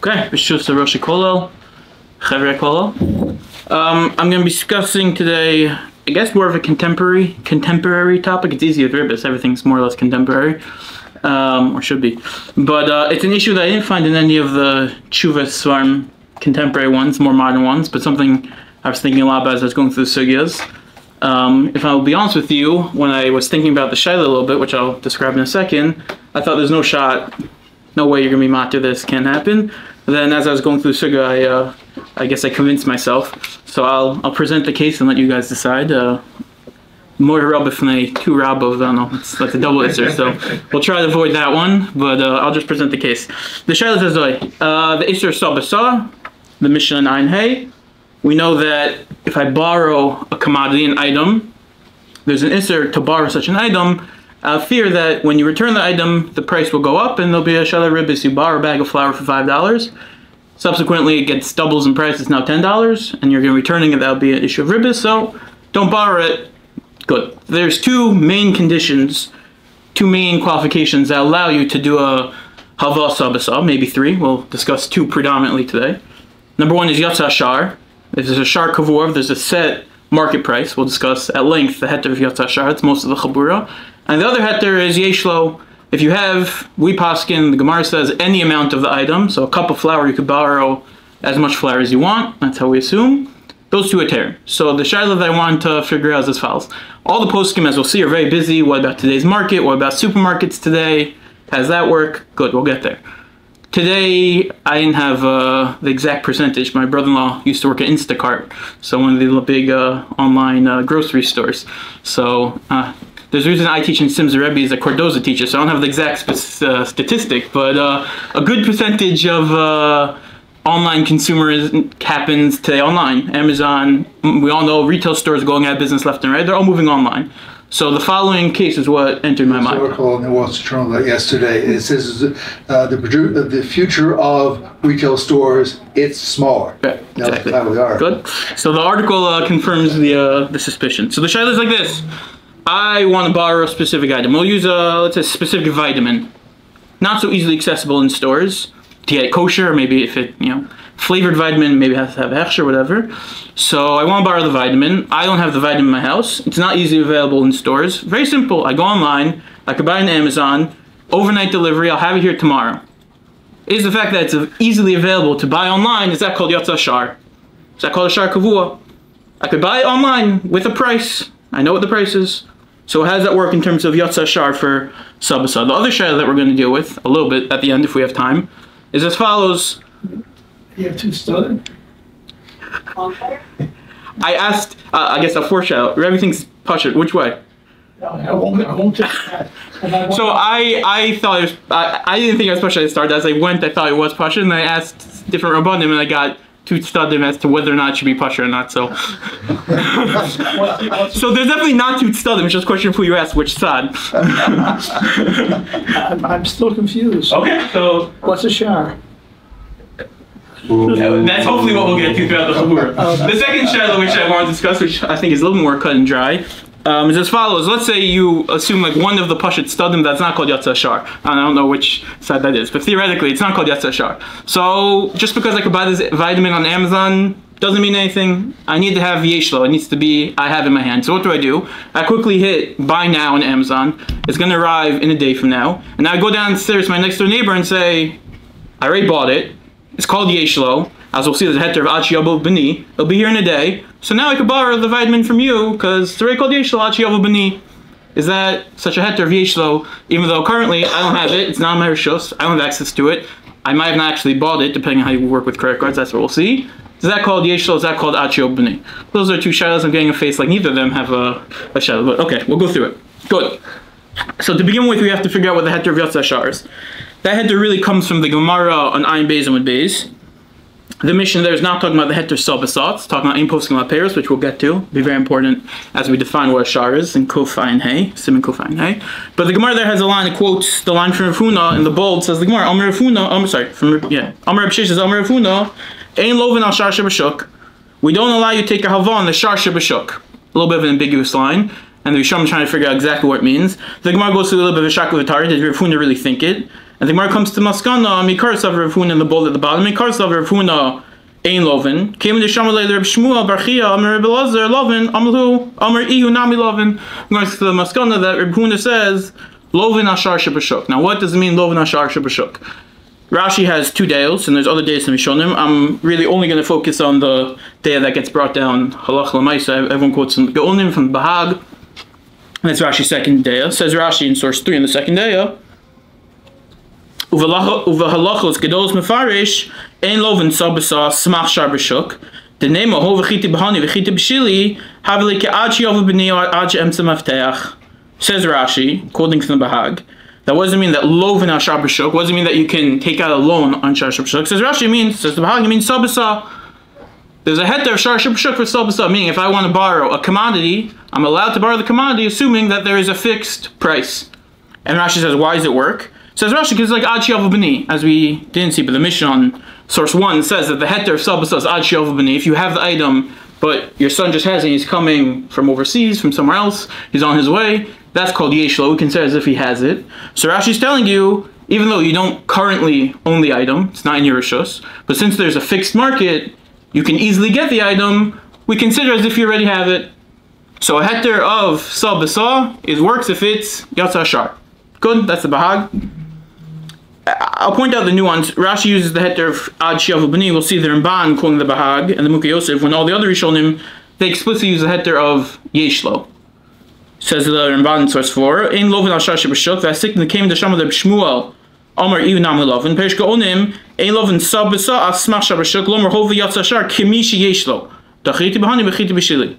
Okay, B'shus Rosh Kolel, Chavrei Kolel. I'm going to be discussing today, I guess, more of a contemporary topic. It's easy with Ribbis, everything's more or less contemporary, or should be. But it's an issue that I didn't find in any of the Tshuvas Svarim contemporary ones, more modern ones, but something I was thinking a lot about as I was going through the sugyas. If I'll be honest with you, when I was thinking about the Shaila a little bit, which I'll describe in a second, I thought there's no shot, no way you're going to be matir, this can't happen. Then as I was going through the sugya, I guess I convinced myself. So I'll present the case and let you guys decide. More rab b'fnei, two rab of, I don't know, that's a double answer. So we'll try to avoid that one, but I'll just present the case. The Shaila says, the Isser Sabasa, the Mishnah in Ein Hey. We know that if I borrow a commodity, an item, there's an Isser to borrow such an item. I fear that when you return the item, the price will go up and there'll be a Shalei Ribbis. You borrow a bag of flour for $5. Subsequently, it gets doubles in price. It's now $10, and you're going to returning it. That'll be an issue of Ribbis. So don't borrow it. Good. There's two main conditions, two main qualifications that allow you to do a Hava Sabasa, maybe three. We'll discuss two predominantly today. Number one is Yatsa Shar. If there's a Shar Kavur, there's a set market price. We'll discuss at length the heter of Yatsa Shar. It's most of the Chabura. And the other heter is Yeshlo. If you have, we paskin, the Gemara says, any amount of the item, so a cup of flour, you could borrow as much flour as you want. That's how we assume. Those two heter. So the shaila that I want to figure out is as follows. All the poskim, as we'll see, are very busy. What about today's market? What about supermarkets today? How does that work? Good, we'll get there. Today, I didn't have the exact percentage. My brother-in-law used to work at Instacart, so one of the big online grocery stores. So there's a reason I teach in Simza Rebbe is a Cordoza teacher, so I don't have the exact statistic, but a good percentage of online consumerism happens today online. Amazon, we all know retail stores going out of business left and right. They're all moving online. So the following case is what entered my mind. Article in the Wall Street Journal yesterday. It says the future of retail stores, it's smaller. Yeah, exactly. Good. So the article confirms the suspicion. So the shaila is like this. I want to borrow a specific item. We'll use let's say a specific vitamin. Not so easily accessible in stores. To get kosher, or maybe if it, flavored vitamin, maybe it has to have hechsher or whatever. So I want to borrow the vitamin. I don't have the vitamin in my house. It's not easily available in stores. Very simple. I go online. I could buy it on Amazon. Overnight delivery. I'll have it here tomorrow. Is the fact that it's easily available to buy online, is that called Yatsa Shar? Is that called a Shar Kavua? I could buy it online with a price. I know what the price is. So how does that work in terms of Yatsa Shar for Sabasa? The other shayla that we're going to deal with a little bit at the end if we have time is as follows. You have two studied? I asked, I guess a foreshadow. Everything's Pashut. Which way? No, I won't take that. So I thought it was, I didn't think it was Pashut at the start. As I went, I thought it was Pashut, and I asked different Rabbanim, and I got two studim as to whether or not it should be Pashut or not. So, so there's definitely not two studim. It's just a question of who you ask which side. I'm still confused. Okay, so What's a shar? that's hopefully what we'll get to throughout the Chabur. The second shadow which I want to discuss, which I think is a little more cut and dry, is as follows. Let's say you assume like one of the Pashut studim that's not called Yatsa Shar. I don't know which side that is, but theoretically it's not called Yatsa Shar. So just because I could buy this vitamin on Amazon doesn't mean anything. I need to have Yeshlo. It needs to be, I have in my hand. So what do? I quickly hit buy now on Amazon. It's going to arrive in a day from now. And I go downstairs to my next door neighbor and say, I already bought it. It's called Yeshlo. As we'll see, there's a heter of Achi Yabov B'ni. It'll be here in a day. So now I could borrow the vitamin from you because it's already called Yeshlo, Achi Yabov B'ni. Is that such a heter of Yeshlo, even though currently I don't have it, it's not my Rishos, I don't have access to it. I might have not actually bought it, depending on how you work with credit cards, that's what we'll see. Is that called Yeshlo, is that called Achi Yabov B'ni? Those are two shadows. I'm getting a face like neither of them have a shadow, but okay, we'll go through it. Good. So to begin with, we have to figure out what the heter of Yatsa Shar is. That heter really comes from the Gemara on Ayin Beis and Beis. The Mishnah there is not talking about the heter Sabasat, it's talking about Ein Poskim Laperos, which we'll get to. It'll be very important as we define what a shar is in Kuf Ayin Hey, Siman Kuf Ayin Hey. But the Gemara there has a line that quotes the line from Rav Huna in the bold, says the Gemara, Amar Rav Huna, Amar Rav Shish says, Amar Rav Huna, Ein Lovin al Shar Shebashuk. We don't allow you to take a halva on the Shar Shebashuk. A little bit of an ambiguous line. And the Rishon trying to figure out exactly what it means. The Gemara goes through a little bit of a shak of a target. Did Rav Huna really think it? And the Gemara comes to Maskana, Mikar Sav Rav Huna in the bold at the bottom, Mikar Sav Rav Huna Ein Lovin, came to Shamalei Reb Shmuel Barchia, Amar Reb Elazar Lovin, Amru, Amar Ihu Nami Lovin. Going to the Maskana that Reb Huna says, Lovin Ashar Shebashuk. Now what does it mean, Lovin Ashar Shebashuk? Rashi has two deos, and there's other deos in Rishonim. I'm really only going to focus on the deo that gets brought down, Halach L'maisa. Everyone quotes from Geonim, from the Bahag. And that's Rashi's second deo. Says Rashi in source 3 in the second deo, Uvahalachos Gedolos Mefarish, Ein Lovin Sabasa Smach Shar B'Shuk, the name of V'chiti B'hani V'chiti B'Shili, Havli Ke'achi Yov B'nei Achi Emtza Mafteach. Says Rashi, quoting from the Bahag, that doesn't mean that Lovin Ashar B'Shuk, doesn't mean that you can take out a loan on Shar B'Shuk. Says Rashi, says the Bahag, it means Sabasa. There's a heter of Shar B'Shuk for Sabasa, meaning if I want to borrow a commodity, I'm allowed to borrow the commodity assuming that there is a fixed price. And Rashi says, why does it work? Says Rashi, because it's like Ad Shiyav B'ni, as we didn't see, but the Mishnah on source 1 says that the heter of Sabasa is Ad Shiyav B'ni. If you have the item, but your son just has it, he's coming from overseas, from somewhere else, he's on his way, that's called Yeshlo. We consider as if he has it. So Rashi's telling you, even though you don't currently own the item, it's not in your Rishus, but since there's a fixed market, you can easily get the item, we consider as if you already have it. So a heter of Sabasa works if it's Yatsa Shar. Good, that's the Bahag. I'll point out the nuance. Rashi uses the heter of Ad Shiyav B'ni. We'll see the Ramban quoting the Bahag and the Mukha Yosef, when all the other Rishonim, they explicitly use the heter of Yeshlo. Says the Ramban in source 4, Ein Lovin Ashar Shebashuk, V'asik came to Shamal Reb Shmuel, Amar Ihu Nami Lovin, Perish Geonim, Ein Lovin Sabasa Asmach Shar B'Shuk, Lomer Hova Yatsa Shar, Kimishi Yeshlo, Dachiti B'hani V'chiti B'Shili.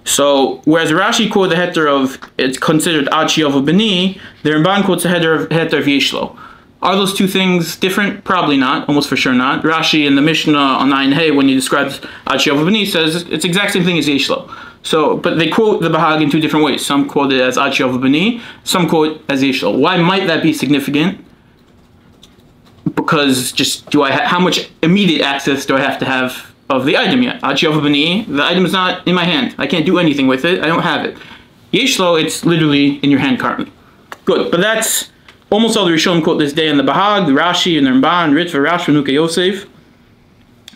So, whereas Rashi quotes the heter of, it's considered Ad Shiyav B'ni, the Ramban quotes the heter of Yeshlo. Are those two things different? Probably not, almost for sure not. Rashi in the Mishnah on 9 when he describes Ad Shiyav B'ni says it's the exact same thing as Yeshlo. So, but they quote the Bahag in two different ways. Some quote it as Ad Shiyav B'ni, some quote as Yeshlo. Why might that be significant? Because just how much immediate access do I have to have of the item yet? Ad Shiyav B'ni, the item is not in my hand. I can't do anything with it. I don't have it. Yeshlo, it's literally in your hand currently. Good, but that's almost all the Rishonim quote this day in the Bahag, the Rashi, and the Ramban, Ritva, Rashi, Mukha Yosef.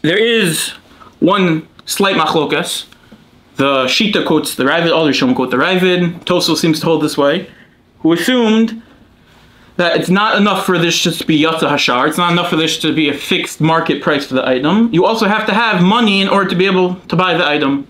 There is one slight machlokas. The Shita quotes the Ravid, all the Rishonim quote the Ravid. Tosfos seems to hold this way, who assumed that it's not enough for this just to be Yatsa Hashar, it's not enough for this to be a fixed market price for the item. You also have to have money in order to be able to buy the item.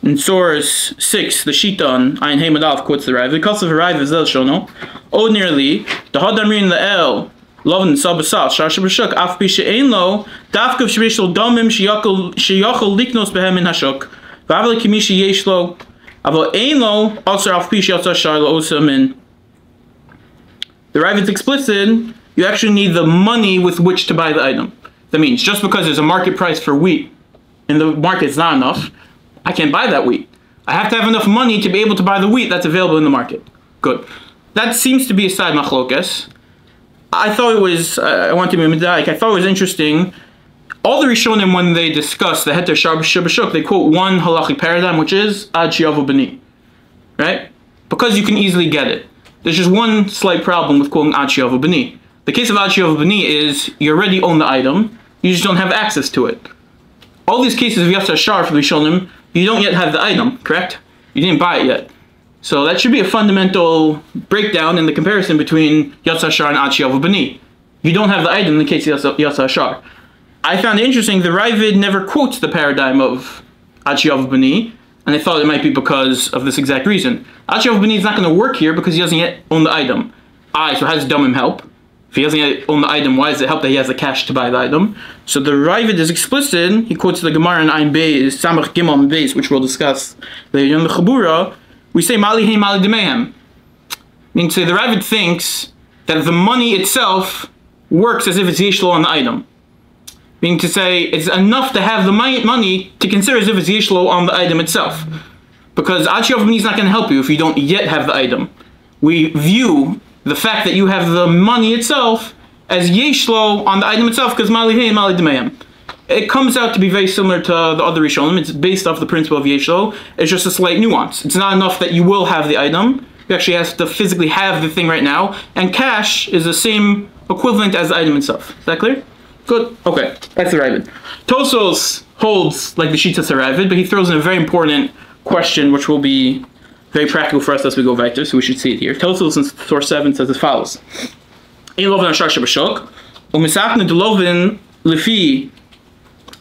In source 6, the Shita on Ayin Hey Madaf quotes the Ravid. Because of the Ravid Zel Shono, ordinarily, the Hadamrin La'el, Lovin Sabasat, Shar Shebashuk, Af Pi She'ein Lo, Dafkav Shebishal Domim Sheyachol Liknos Behem in Hashuk, V'avle Kimishi Yeshlo, Avo Ein Lo, also Af Pi She'yatsa Shar Lo Osamin. The Ravid's explicit, you actually need the money with which to buy the item. That means just because there's a market price for wheat and the market's not enough, I can't buy that wheat. I have to have enough money to be able to buy the wheat that's available in the market. Good. That seems to be a side machlokes. I thought it was, I want to be medayik, I thought it was interesting. All the Rishonim, when they discuss the heter Shar B'Shuk, they quote one halachic paradigm, which is Ad Shiyav B'ni. Right? Because you can easily get it. There's just one slight problem with quoting Ad Shiyav B'ni. The case of Ad Shiyav B'ni is you already own the item, you just don't have access to it. All these cases of Yatsa Shar for the Rishonim, you don't yet have the item, correct? You didn't buy it yet. So that should be a fundamental breakdown in the comparison between Yatsa Shar and Ad Shiyav B'ni. You don't have the item in the case of Yatsa Shar. I found it interesting, the Ravid never quotes the paradigm of Ad Shiyav B'ni, and I thought it might be because of this exact reason. Ad Shiyav B'ni is not going to work here because he doesn't yet own the item. So how does Domim help? If he doesn't yet own the item, why does it help that he has the cash to buy the item? So the Ravid is explicit. He quotes the Gemara in Ayin Beis, Samach Gimel Beis, which we'll discuss later in the Chabura. We say Mali Hey Mali Demehem. Meaning to say the Ravid thinks that the money itself works as if it's Yeshlo on the item. Meaning to say it's enough to have the money to consider as if it's Yeshlo on the item itself. Because Ad Shiyav B'ni is not going to help you if you don't yet have the item. We view the fact that you have the money itself as Yeshlo on the item itself because Mali Hey Mali Demehem. It comes out to be very similar to the other Rishonim. It's based off the principle of Yeshlo. It's just a slight nuance. It's not enough that you will have the item. You actually have to physically have the thing right now, and cash is the same equivalent as the item itself. Is that clear? Good. Okay, that's the Ravid. Tosos holds like the Shitas Ravid, but he throws in a very important question, which will be very practical for us as we go weiter, so we should see it here. Tosos in source 7 says as follows. Ein Loven Ashar Shabashok, Umisakne de Loven Lefi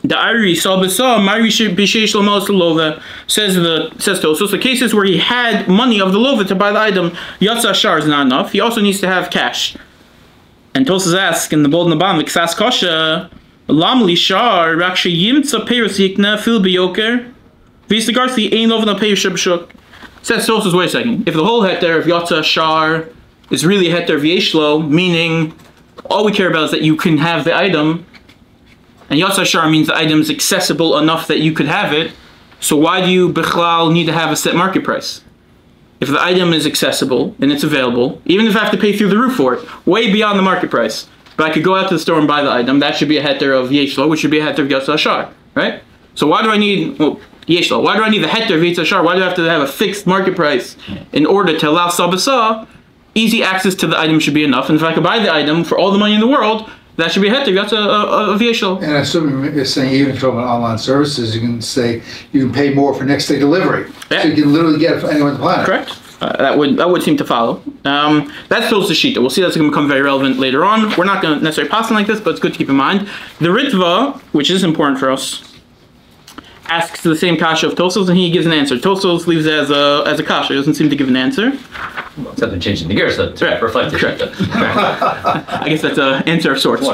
the Ari Salbasa Mari Bishesh Lamos Lova says Tosos, the cases where he had money of the Lova to buy the item, Yatsa Shar is not enough. He also needs to have cash. And Tosos asks in the Bold Nabam, Ksas Kosha, Lamli Shar, Raksha Yimtsa Perusikna, Phil Biyoker, Vistagarsi Ein Loven Pay Shabashok. Says Tosos, wait a second. If the whole heter of Yatsa Shar is really a heter of Yeshlo, meaning all we care about is that you can have the item, and Yatsa Shar means the item is accessible enough that you could have it, so why do you Bichlal need to have a set market price? If the item is accessible and it's available, even if I have to pay through the roof for it, way beyond the market price, but I could go out to the store and buy the item, that should be a heter of Yeshlo, which should be a heter of Yatsa Shar, right? So why do I need, Yeshlo, why do I need the heter of Yatsa Shar? Why do I have to have a fixed market price in order to allow Sabasa? Easy access to the item should be enough, and if I could buy the item for all the money in the world, that should be a heter of Yeshlo. And I assume you're saying even if you're talking about online services, you can say you can pay more for next day delivery. Yeah. So you can literally get it for anyone on the planet. Correct. That would seem to follow. That's still the Shita. We'll see that's going to become very relevant later on. We're not going to necessarily pass on like this, but it's good to keep in mind. The Ritva, which is important for us, asks the same kasha of Tosos, and he gives an answer. Tosos leaves it as a kasha. He doesn't seem to give an answer. Well, except they're changing the gears to reflect the Correct. Shita. I guess that's an answer of sorts.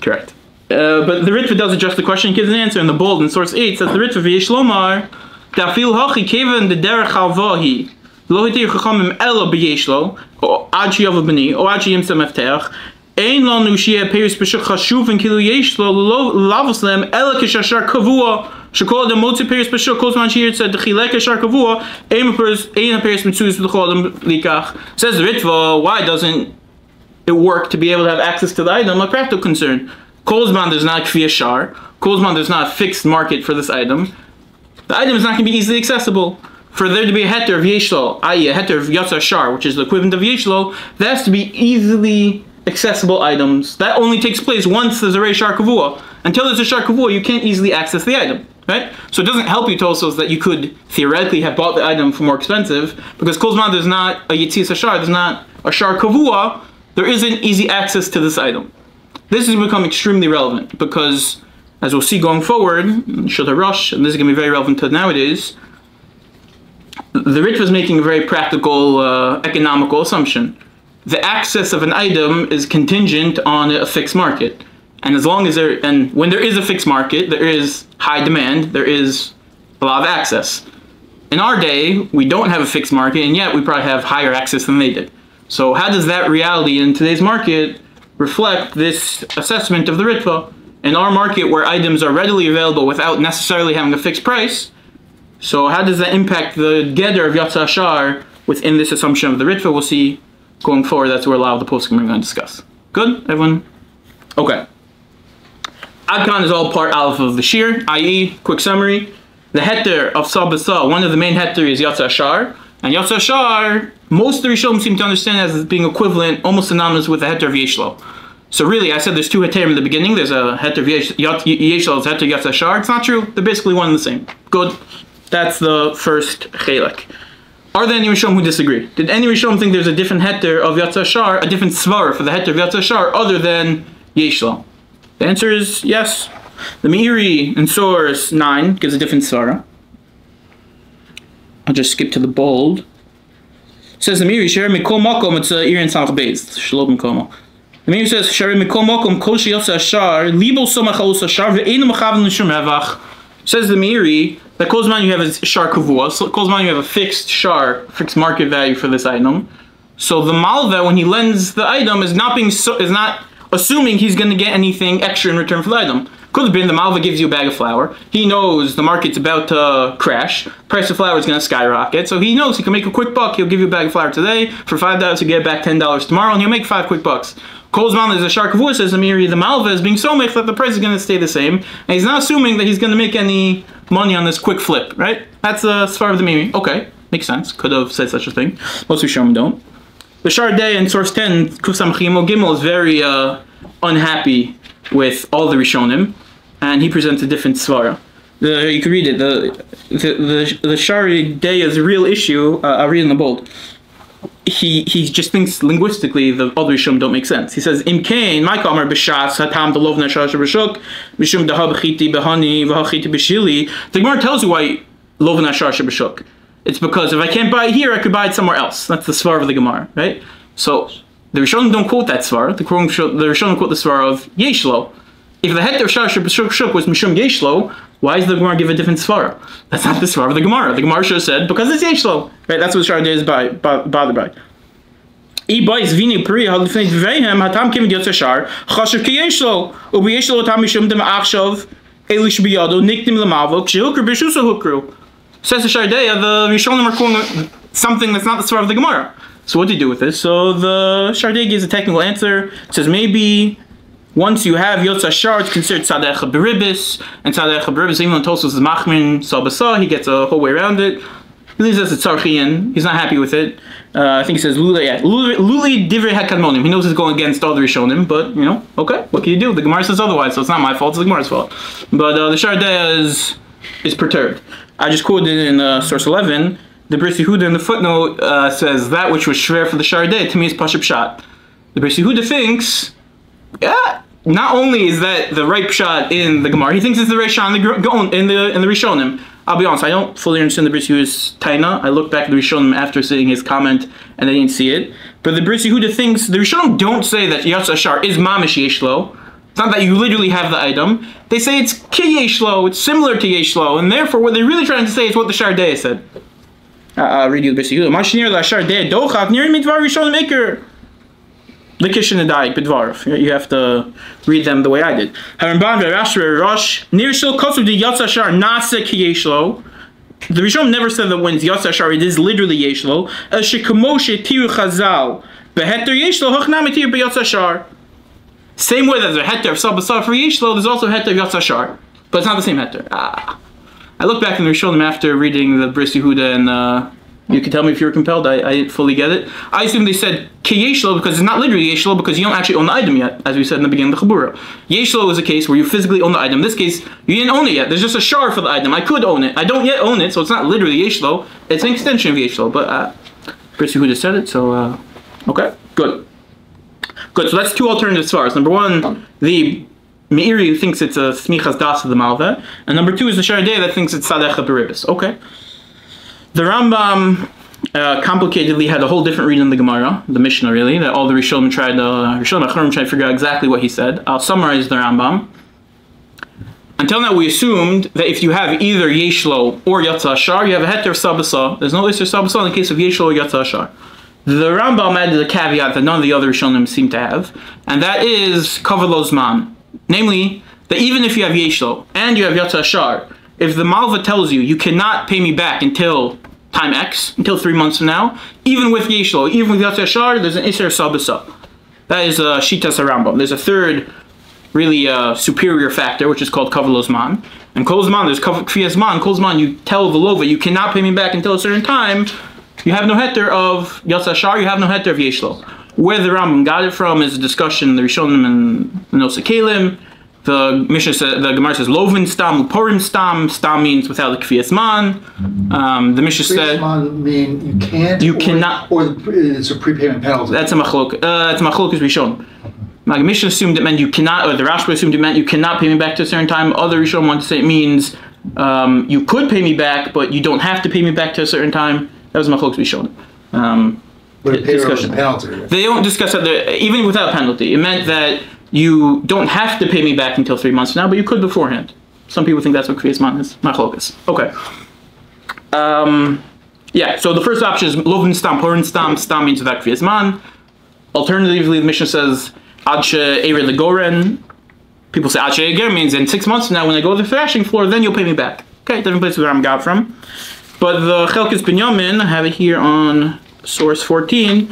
Correct. But the Ritva does address the question, gives an answer in the bold in source 8, says the Ritva v'yeshlomar dafil hachi kevan de derech halvahi lo hitir chachamim ela b'yeshlo o ad shiyav b'ni o ad shiyim samefteach ein lanu shiyeh peris b'shuk chashuv kilu yeshlo lavos lem ela kishashar kavua shekol dem motzi peris b'shuk kozman shir said the chilek kishar kavua ein peris mitzuz b'chol dem likach. Says the Ritva, why doesn't it work to be able to have access to the item? A practical concern. Kolzman, there's not Kfiyah Shar. Kolzman, there's not a fixed market for this item. The item is not going to be easily accessible. For there to be a heter of Yeshlo, i.e. a heter of Yatsa Shar, which is the equivalent of Yeshlo, there has to be easily accessible items. That only takes place once there's a Rei Shar Kavua. Until there's a Shar Kavua, you can't easily access the item. Right? So it doesn't help you, Tosos, that you could theoretically have bought the item for more expensive, because Kolzman, there's not a Yitzis Shar, there's not a Shar Kavua, there isn't easy access to this item. This has become extremely relevant because, as we'll see going forward, Shulchan Aruch, and this is going to be very relevant to nowadays, the Ritva is making a very practical, economical assumption. The access of an item is contingent on a fixed market. And as long as when there is a fixed market, there is high demand, there is a lot of access. In our day, we don't have a fixed market, and yet we probably have higher access than they did. So how does that reality in today's market reflect this assessment of the Ritva? In our market where items are readily available without necessarily having a fixed price, so how does that impact the Geder of Yatsa Shar within this assumption of the Ritva? We'll see going forward. That's where a lot of the poskim we're going to discuss. Good, everyone? Okay. Adkan is all part aleph of the Shir, i.e., quick summary. The heter of Sabasa, one of the main heter is Yatsa Shar, and Yatsa Shar, most of the Rishonim seem to understand as being equivalent, almost synonymous with the heter of Yeshlo. So really, I said there's two heterim in the beginning. There's a heter of Yeshlo, there's heter Yatsa Shar. It's not true. They're basically one and the same. Good. That's the first chelek. Are there any Rishonim who disagree? Did any Rishonim think there's a different heter of Yatsa Shar, a different svara for the heter of Yatsa Shar other than Yeshlo? The answer is yes. The Meiri in source 9 gives a different svara. I'll just skip to the bold. It says the Meiri, Sher Mikol Makom, it's Irin Samach Beis, Shalom Komo. The Meiri says, Sher Mikol Makom, Kol Sheyatsa Shar, Libel Somach Alos Shar, Ve'enu Mechavan L'Shum Evach. Says the Meiri, that Kolzman you have a Shar Kavua, so Kolzman you have a fixed Shar, fixed market value for this item. So the Malva, when he lends the item, is not assuming he's going to get anything extra in return for the item. Could have been the Malva gives you a bag of flour. He knows the market's about to crash. Price of flour is going to skyrocket. So he knows he can make a quick buck. He'll give you a bag of flour today. For $5, he'll get back $10 tomorrow, and he'll make 5 quick bucks. Kolzman is a Shar Kavua, says the Meiri, the Malva is being so mech that the price is going to stay the same. And he's not assuming that he's going to make any money on this quick flip, right? That's the svar of the Meiri. Okay, Makes sense. Could have said such a thing. Most Rishonim don't. The Shardei in source 10, Kufsam Chimo Gimel, is very unhappy with all the Rishonim, and he presents a different svara. You can read it. The Shardei is a real issue. I'll read in the bold. He just thinks linguistically the other Rishonim don't make sense. He says, Im Kain, my kamar b'shas, hatam delovna shasha b'shuk, mishum dehab chiti behani, v'hachiti b'shili. The Gemara tells you why lovna shasha b'shuk. It's because if I can't buy it here, I could buy it somewhere else. That's the svar of the Gemara, right? So the Rishonim don't quote that svar. The Rishonim quote the svar of Yeshlo. If the heter of shasha b'shuk was mishum Yeshlo, why does the Gemara give a different svara? That's not the svara of the Gemara. The Gemara should have said, because it's Yeshlo. Right? That's what the Shardei is bothered by. Says the Shardei, the Rishonim are calling something that's not the svara of the Gemara. So what do you do with this? So the Shardei gives a technical answer. It says maybe once you have Yotza Shar, it's considered Tzadecha Beribis, and Tzadecha Beribis, even though Tosos is Machmin Sabasa, he gets a whole way around it. He leaves us at Tzarchian, he's not happy with it. I think he says Luli Divrei HaKadmonim. He knows he's going against all the Rishonim, but, okay, what can you do? The Gemara says otherwise, so it's not my fault, it's the Gemara's fault. But the Shardei is perturbed. I just quoted in source 11, the Bris Yehuda in the footnote says that which was shver for the Shardei, to me is Pashup Pshat. The Bris Yehuda thinks, not only is that the right pshat in the Gemara, he thinks it's the right pshat in the Rishonim. I'll be honest, I don't fully understand the Bris Yehuda's taina. I looked back at the Rishonim after seeing his comment, and I didn't see it. But the Bris Yehuda thinks the Rishonim don't say that Yatz Ashar is mamish Yeshlo. It's not that you literally have the item. They say it's ki Yeshlo. It's similar to Yeshlo, and therefore what they're really trying to say is what the Shardei said. I'll read you the Bris Yehuda. Mashnir la Shardei dochav nir mitvar Rishonim maker. You have to read them the way I did. The Rishon never said that when it's Yatz Ashar it is literally Yeshlo. Same way that there's a heter of Sabasar for Yeshlo, there's also a heter of Yatz Ashar. But it's not the same heter. I look back in the Rishonim after reading the Bris Yehuda and you can tell me if you're compelled. I didn't fully get it. I assume they said Ki Yeshlo because it's not literally Yeshlo because you don't actually own the item yet, as we said in the beginning of the Chabura. Yeshlo is a case where you physically own the item. In this case, you didn't own it yet. There's just a shar for the item. I could own it. I don't yet own it, so it's not literally Yeshlo. It's an extension of Yeshlo. But Bris Yehuda said it, so okay, good. Good. So that's two alternative svars. Number one, the Meiri thinks it's a smichas das of the Malveh, and number two is the Shardei that thinks it's Tzadecha Beribis. Okay. The Rambam complicatedly had a whole different reading in the Gemara, the Mishnah really, that all the Rishonim tried to figure out exactly what he said. I'll summarize the Rambam. Until now we assumed that if you have either Yeshlo or Yatz Ashar, you have a heter Sabasa. There's no Isser Sabasa in the case of Yeshlo or Yatz Ashar. The Rambam added a caveat that none of the other Rishonim seem to have, and that is Kavod Lo Zman. Namely, that even if you have Yeshlo and you have Yatz Ashar, if the Malva tells you, you cannot pay me back until time X, until 3 months from now, even with Yeshlo, even with Yatz Ashar, there's an Isser Sabasa. That is Shitas Rambam. There's a third, really superior factor, which is called Kavod Lo Zman. And Kol Zman, there's Kfiyas Zman. Kol Zman, you tell the Lova, you cannot pay me back until a certain time, you have no heter of Yatz Ashar, you have no heter of Yeshlo. Where the Rambam got it from is a discussion in the Rishonim and the Nosei Kelim. The Mishnah says, the Gemara says, Lovin stam, Purim stam. Stam means without the Kfiyas man. The Mishnah said, mean you cannot, or it's a prepayment penalty. That's a machlok. It's a machlok is Rishon. The Mishnah assumed it meant you cannot, or the Rashba assumed it meant you cannot pay me back to a certain time. Other Rishon want to say it means you could pay me back, but you don't have to pay me back to a certain time. That was machlok Rishon. But it discussion. Penalty. They don't discuss that even without penalty. It meant that you don't have to pay me back until 3 months from now, but you could beforehand. Some people think that's what Kriyas Man is. Machlokas. Okay. Yeah, so the first option is Lovin Stam, Purim Stam. Stam means without Kriyas Man. Alternatively, the Mishnah says Ad She'ered Legoren. People say Ad She'eger means in 6 months from now, when I go to the thrashing floor, then you'll pay me back. Okay, different place where I'm got from. But the Chelkes Binyamin, I have it here on source 14.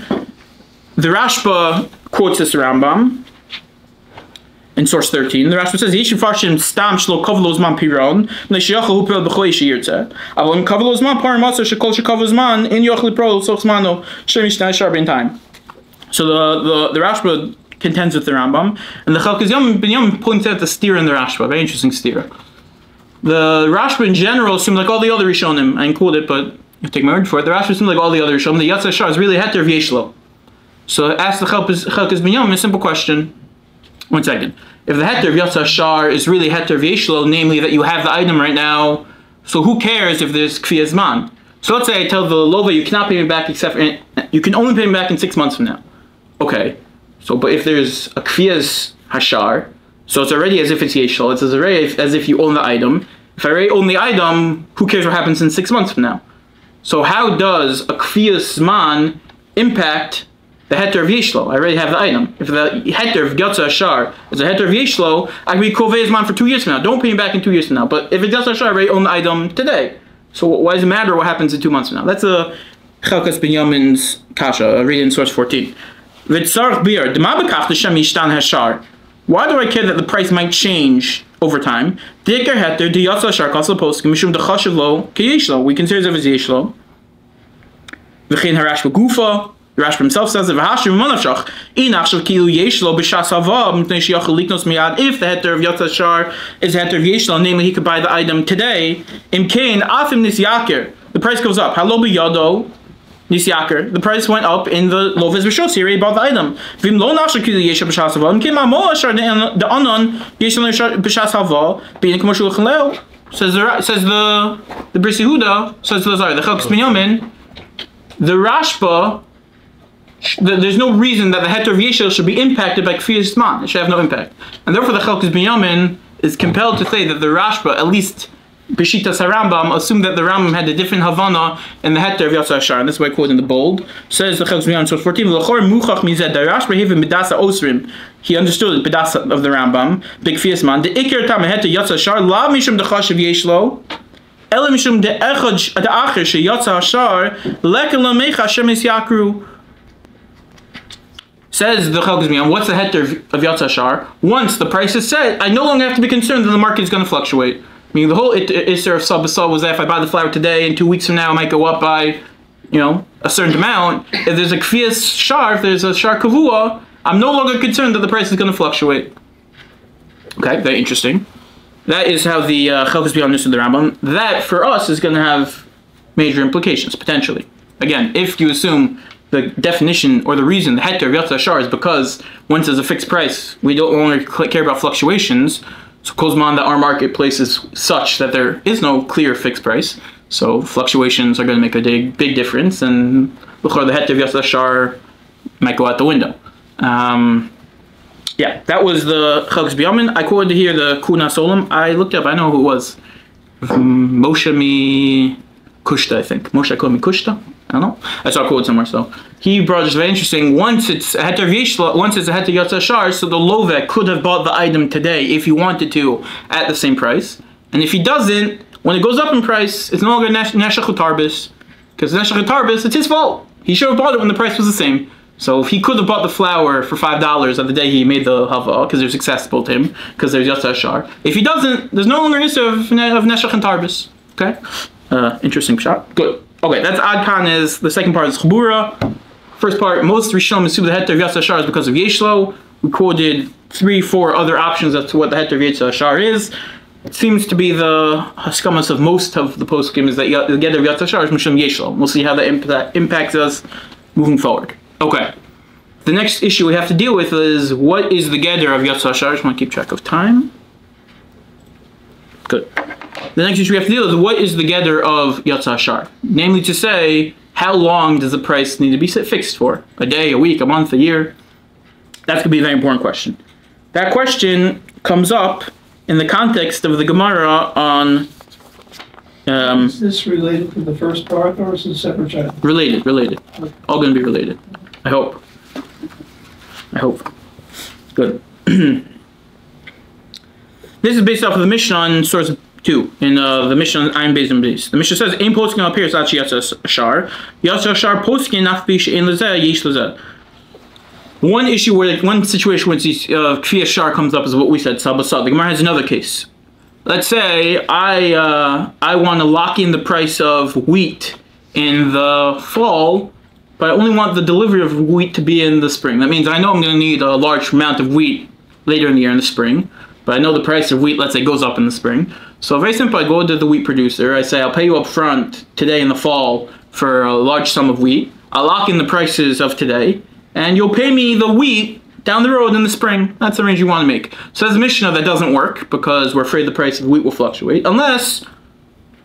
The Rashba quotes this Rambam. in source 13. The Rashba says, Yeshiv Farshim Stam Shlo Kovlo Zman Piron, Neshiacha Hupel B'choy Shiyirtze. Avon Kovlo Zman Par Matzah Shekol Shekov Zman, In Yochli Pro, Sochmano, Shemishna Sharbin time. So the Rashba contends with the Rambam, and the Chalkes Binyamin points out the steer in the Rashba, very interesting steer. The Rashba in general seemed like all the other Rishonim, I include it, but you take my word for it, the Rashba seemed like all the other Rishonim, the Yatza Shar is really Heter V'Yeshlo. So ask the Chalkes Binyamin a simple question. 1 second. If the Heter V'Yatza Shar is really Heter V'Yeshlo, namely that you have the item right now, so who cares if there's Kfiyah Zman? So let's say I tell the Lova, you cannot pay me back you can only pay me back in 6 months from now. Okay. So, but if there's a Kfiyah Hashar, so it's already as if it's Yeshlo, it's already as if you own the item. If I already own the item, who cares what happens in 6 months from now? So how does a Kfiyah Zman impact the Heter of Yeshlo? I already have the item. If the Heter of Yatza Ashar is a Heter of Yeshlo, I can be Kovei Zman for 2 years from now. Don't pay me back in 2 years from now. But if it's Yatza Ashar, I already own the item today. So why does it matter what happens in 2 months from now? That's a Chalkas Binyamin's Kasha, read in source 14. Why do I care that the price might change over time? We consider it as if it's Yeshlo. The Rashba himself says that if the Heter of Yatza Shar is Heter of Yeshlo, namely he could buy the item today, the price goes up. The price went up in the Lovis Rishos, he already bought the item. Says the Bris Yehuda, says the Chalkes Binyamin, the Rashba, there's no reason that the Heter of Yeshlo should be impacted by Kfiyah Zman. It should have no impact. And therefore the Chalkes Binyamin is compelled to say that the Rashba, at least Beshitas HaRambam, assumed that the Rambam had a different Havana in the Heter of Yatza Ashar, and this is why I quote in the bold. Says the Chalkes Binyamin, source 14, he understood the B'dasa of the Rambam, Big Kfiyah Zman, the Iker Tam Heter Yatza Ashar, La Mishum Dechash of Yeshlo, Ela Mishum De'echad De'acher She Yatza Ashar, Lekel Lamecha Shemes Yakru. Says the Chalkes Binyamin, what's the Heter of Yatza Ashar? Once the price is set, I no longer have to be concerned that the market is going to fluctuate. Meaning the whole Isser of Sabasal was that if I buy the flour today and 2 weeks from now it might go up by, a certain amount. If there's a Kfiyah Shar, if there's a Shar Kavua, I'm no longer concerned that the price is going to fluctuate. Okay, very interesting. That is how the Chalkes Binyamin understood the Rambam. That, for us, is going to have major implications, potentially. Again, if you assume the definition or the reason the Heter of Yatza Ashar is because once there's a fixed price, we don't longer care about fluctuations. So Kozman, that our marketplace is such that there is no clear fixed price. So fluctuations are going to make a big difference, and the Heter of Yatza Ashar might go out the window. Yeah, that was the Chalkes Binyamin. I quoted here the Kuna Solam. I looked up, I know who it was. Moshe Mi Kushta, I think. Moshe Mi Kushta? I don't know. I saw a quote somewhere, so. He brought this very interesting. Once it's a Heter Yeshlo, once it's a Heter Yatza Ashar, so the Lovek could have bought the item today if he wanted to at the same price. And if he doesn't, when it goes up in price, it's no longer Neshech Utarbis. Because Neshech Utarbis, it's his fault. He should have bought it when the price was the same. So if he could have bought the flour for $5 on the day he made the Hava, because it was accessible to him, because there's Yatza Ashar. If he doesn't, there's no longer an issue of Neshech and Tarbis. Okay? Interesting shot. Good. Okay, that's Ad Kan is, the second part is Chabura. First part, most Rishonim assume the Heter of Yatza Ashar is because of Yeshlo. We quoted 3-4 other options as to what the Heter of Yatza Ashar is. It seems to be the haskamas of most of the poskim is that the Heter of Yatza Ashar is Mishum Yeshlo. We'll see how that impacts us moving forward. Okay. The next issue we have to deal with is what is the Geder of Yatza Ashar? I just want to keep track of time. Good. The next issue we have to deal with is what is the Geder of Yatza Ashar? Namely to say, how long does the price need to be fixed for? A day, a week, a month, a year? That's going to be a very important question. That question comes up in the context of the Gemara on... is this related to the first part, or is it a separate chapter? Related. All going to be related. I hope. Good. This is based off of the Mishnah on source 2, in the Mishnah on Ayin Beis and Beis. The Mishnah says, "Ein poskin al pirs achi Yatza Ashar. Yatza Ashar poskin nafbi she'en lezeh yesh lezeh. One issue where, one situation where Kfiyah Shar comes up is what we said, Sabasad. The Gemara has another case. Let's say I want to lock in the price of wheat in the fall, but I only want the delivery of wheat to be in the spring. That means I know I'm going to need a large amount of wheat later in the year in the spring, but I know the price of wheat, let's say, goes up in the spring. So very simple, I go to the wheat producer, I say, I'll pay you up front today in the fall for a large sum of wheat. I'll lock in the prices of today, and you'll pay me the wheat down the road in the spring. That's the range you want to make. So as a Mishnah, that doesn't work because we're afraid the price of wheat will fluctuate, unless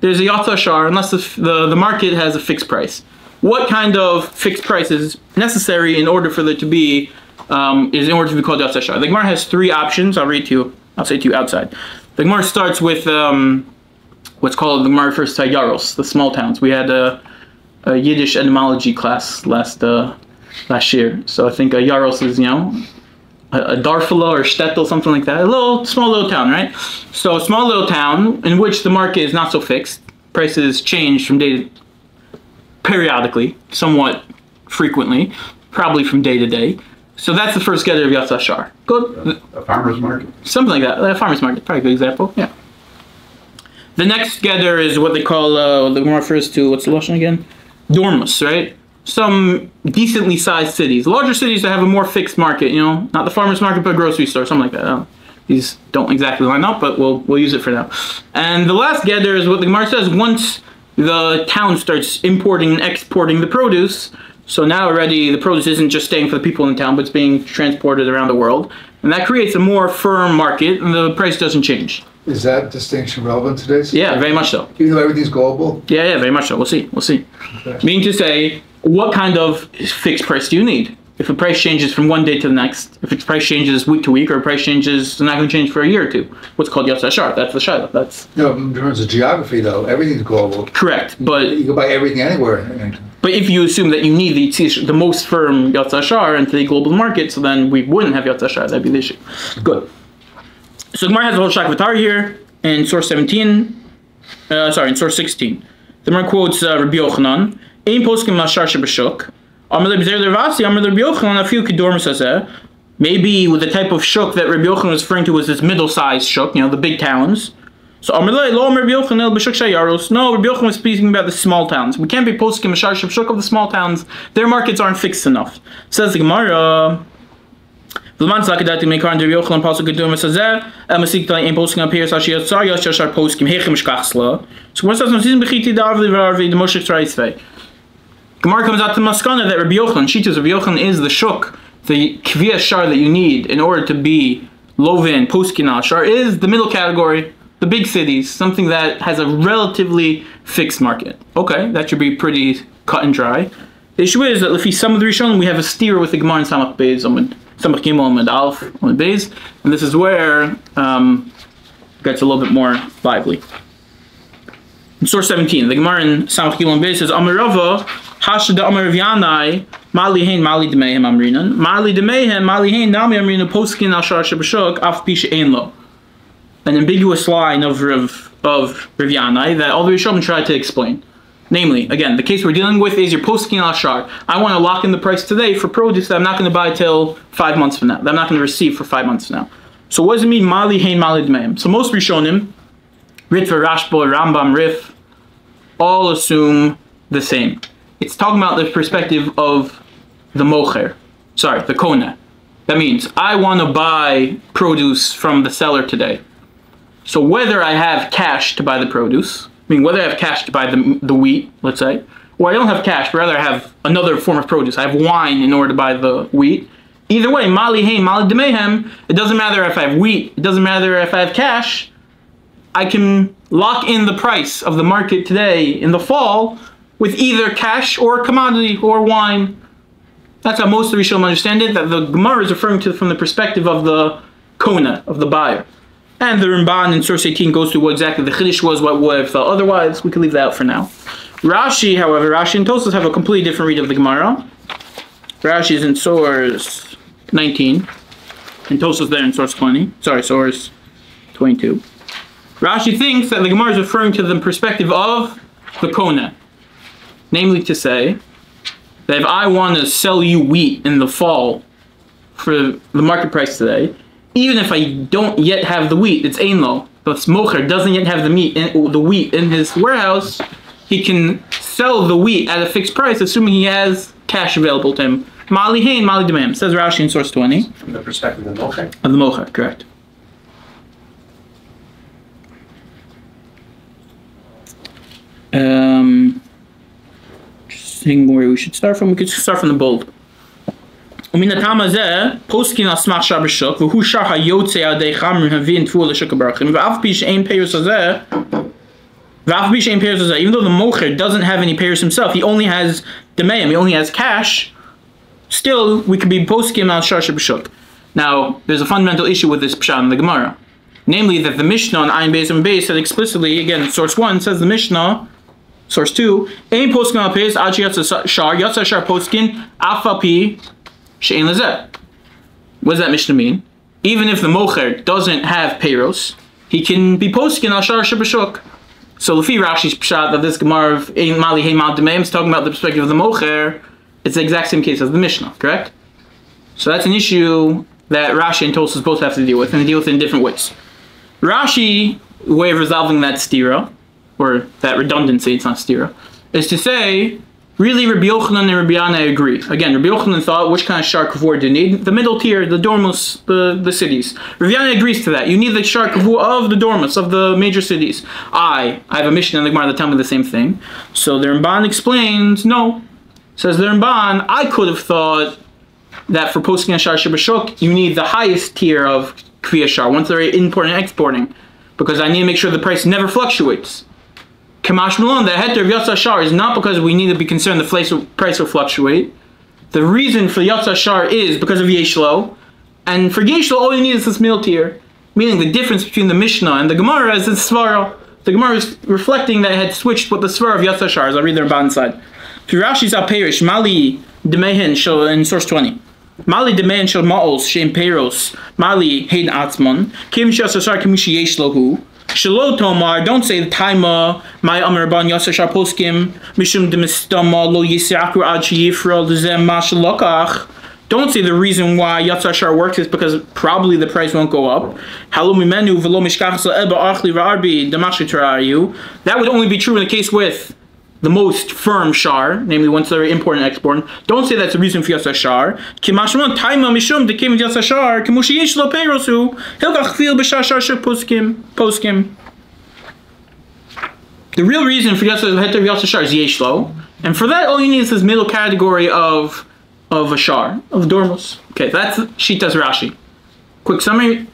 there's a Yatza Shar, unless the market has a fixed price. What kind of fixed price is necessary in order for there to be, called Yatza Shar? The Gemara has three options. I'll read to you. I'll say to you outside. The Gemara starts with what's called, the Gemara refers to Yaros, the small towns. We had a Yiddish etymology class last year. So I think Yaros is, a Darfala or Shtetl, something like that. Small little town, right? So a small little town in which the market is not so fixed. Prices change from periodically, somewhat frequently, probably from day to day. So that's the first getter of Yatza Shar. Good. A farmer's market? Something like that. A farmer's market, probably a good example. Yeah. The next getter is what they call, the Gemara refers to, what's the Lashon again? Dormus, right? Some decently sized cities. Larger cities that have a more fixed market, not the farmer's market, but a grocery store, something like that. These don't exactly line up, but we'll use it for now. And the last getter is what the Gemara says, once the town starts importing and exporting the produce, so now already the produce isn't just staying for the people in the town, but it's being transported around the world. And that creates a more firm market, and the price doesn't change. Is that distinction relevant today? Yeah, very much so. Even though everything's global? Yeah, very much so. We'll see. Okay. Meaning to say, what kind of fixed price do you need? If the price changes from one day to the next, if its price changes week to week, or price changes, it's not going to change for a year or two. What's called Yatza Shar. That's the Shaila. No, in terms of geography, though, everything's global. Correct, but you can buy everything anywhere. But if you assume that you need the most firm Yatza Shar into the global market, so then we wouldn't have Yatza Shar. That'd be the issue. Good. So Gemara has a whole Shakvatar here in source 17. In source 16. The Gemara quotes Rabbi Yochanan. Ein poskim lashar shebashuk. Maybe with the type of shuk that Rabbi Yochanan was referring to was this middle-sized shuk, the big towns. So no, Rabbi Yochanan was speaking about the small towns. We can't be poskim lashar shebashuk of the small towns. Their markets aren't fixed enough. Says the Gemara. So what does that mean? Gemara comes out to Maskana that Rabbi Yochanan, Shitas Rabbi Yochanan is the shuk, the Kfiyah Shar that you need in order to be Lovin, Poskina Shar is the middle category, the big cities, something that has a relatively fixed market. Okay, that should be pretty cut and dry. The issue is that Lefi some of the Rishonim, we have a steer with the Gemara in Samach Beis, Samach Gimel, Amud Aleph, Amud Beis, and this is where it gets a little bit more lively. In source 17, the Gemara in Samach Gimel and Beis says, Amarava, Hashda Amar Rav Yanai, Mali Hein, Mali Demehem Amrinan, Mali Demehem, Mali Hein, Nami Amrinan, Poskin Ashar Shabashuk, Af Pisha Ein Lo. An ambiguous line of Rav Yanai that all the Rishonim tried to explain. Namely, again, the case we're dealing with is your Poskin Ashar. I want to lock in the price today for produce that I'm not going to buy till 5 months from now, that I'm not going to receive for 5 months from now. So what does it mean, Mali Hein, Mali Demehem? So most Rishonim, Ritva, Rashba, Rambam, Rif, all assume the same. It's talking about the perspective of the mocher, the kona. That means I want to buy produce from the seller today. So whether I have cash to buy the produce, whether I have cash to buy the wheat, let's say, or I don't have cash, but rather I have another form of produce. I have wine in order to buy the wheat. Either way, mali hein, mali demehem, it doesn't matter if I have wheat, it doesn't matter if I have cash, I can lock in the price of the market today in the fall with either cash or commodity or wine. That's how most of the Rishonim understand it, that the Gemara is referring to from the perspective of the kona, of the buyer. And the Ramban in source 18 goes to what exactly the Chiddush was, what would have felt otherwise. We can leave that out for now. Rashi, however, Rashi and Tosfos have a completely different read of the Gemara. Rashi is in source 19, and Tosfos there in source 20. Source 22. Rashi thinks that the Gemara is referring to the perspective of the kona. Namely to say, that if I want to sell you wheat in the fall for the market price today, even if I don't yet have the wheat, it's ein lo. The mocher doesn't yet have the wheat in his warehouse. He can sell the wheat at a fixed price, assuming he has cash available to him. Mali hein, mali demam. Says Rashi in source 20. From the perspective of the mocher. Of the mocher, correct. Just seeing where we should start from. We could start from the bold. ומן הטעם הזה, פוסקין על סמך שער בשוק, והוא שער היוצא על ידי חמורים המביאים תבואה לשוק הברכים, ואף פי שאין פירוס הזה, even though the mocher doesn't have any payers himself, he only has demayim, he only has cash, still we could be poskim al shar shebeshuk. Now, there's a fundamental issue with this pshat in the Gemara, namely that the Mishnah on Ayin Beis and Beis said explicitly, again, source 1 says the Mishnah, source 2, ein poskim al payers ad yatsa shar poskin afa pi she'en lezeh. What does that Mishnah mean? Even if the mocher doesn't have payros, he can be poskin al shar shebeshuk. So Lefi Rashi's pshat that this Gemara of Ein Mali Hein Mal Demeim is talking about the perspective of the mocher. It's the exact same case as the Mishnah, correct? So that's an issue that Rashi and Tosfos both have to deal with, and they deal with it in different ways. Rashi, way of resolving that stira, or that redundancy, it's not stira, is to say, really Rabbi Yochanan and Rabbi Yana agree. Again, Rabbi Yochanan thought, which kind of shar kavur do you need? The middle tier, the dormos, the cities. Rabbi Yana agrees to that. You need the shar kavur of the dormos, of the major cities. I have a mission in the Gemara that tell me the same thing. So the Ramban explains, no. Says the Ramban, I could have thought that for posting a shar shebeshuk, you need the highest tier of kviya shar, once they're importing and exporting, because I need to make sure the price never fluctuates. Kamash Malon, the heter of Yatsa Shar is not because we need to be concerned the price will fluctuate. The reason for Yatsa Shar is because of Yeshlo, and for Yeshlo all you need is this middle tier, meaning the difference between the Mishnah and the Gemara is the Svara. The Gemara is reflecting that it had switched with the Svara of Yatsa Shar, as I'll read the Ramban side. Rashi's Aperish, Mali Demehen show in source 20. Mali Demehen shel Ma'os, Shem Peros, Mali Hein Atzmon, Kim Shasasar Kimushi Yeshlohu. Shelo Tomar, don't say the Taima, my Amar Ban Yasashar Poskim, Mishum Demistama, Lo Yisraku Ad Shiyifra, Lizem Mashalokach. Don't say the reason why Yatsashar works is because probably the price won't go up. That would only be true in the case with the most firm shar, namely once they're importing and exporting. Don't say that's the reason for Yatsashar. Kimashmon Taima Mishum the Kim Yatsashar, Kimushi Yishlo Perosu, Hilgach Fil Bishashar Poskim. The real reason for Yatsashar is Yeshlo, and for that all you need is this middle category of a shar, of dormos. Okay, that's Shitas Rashi. Quick summary.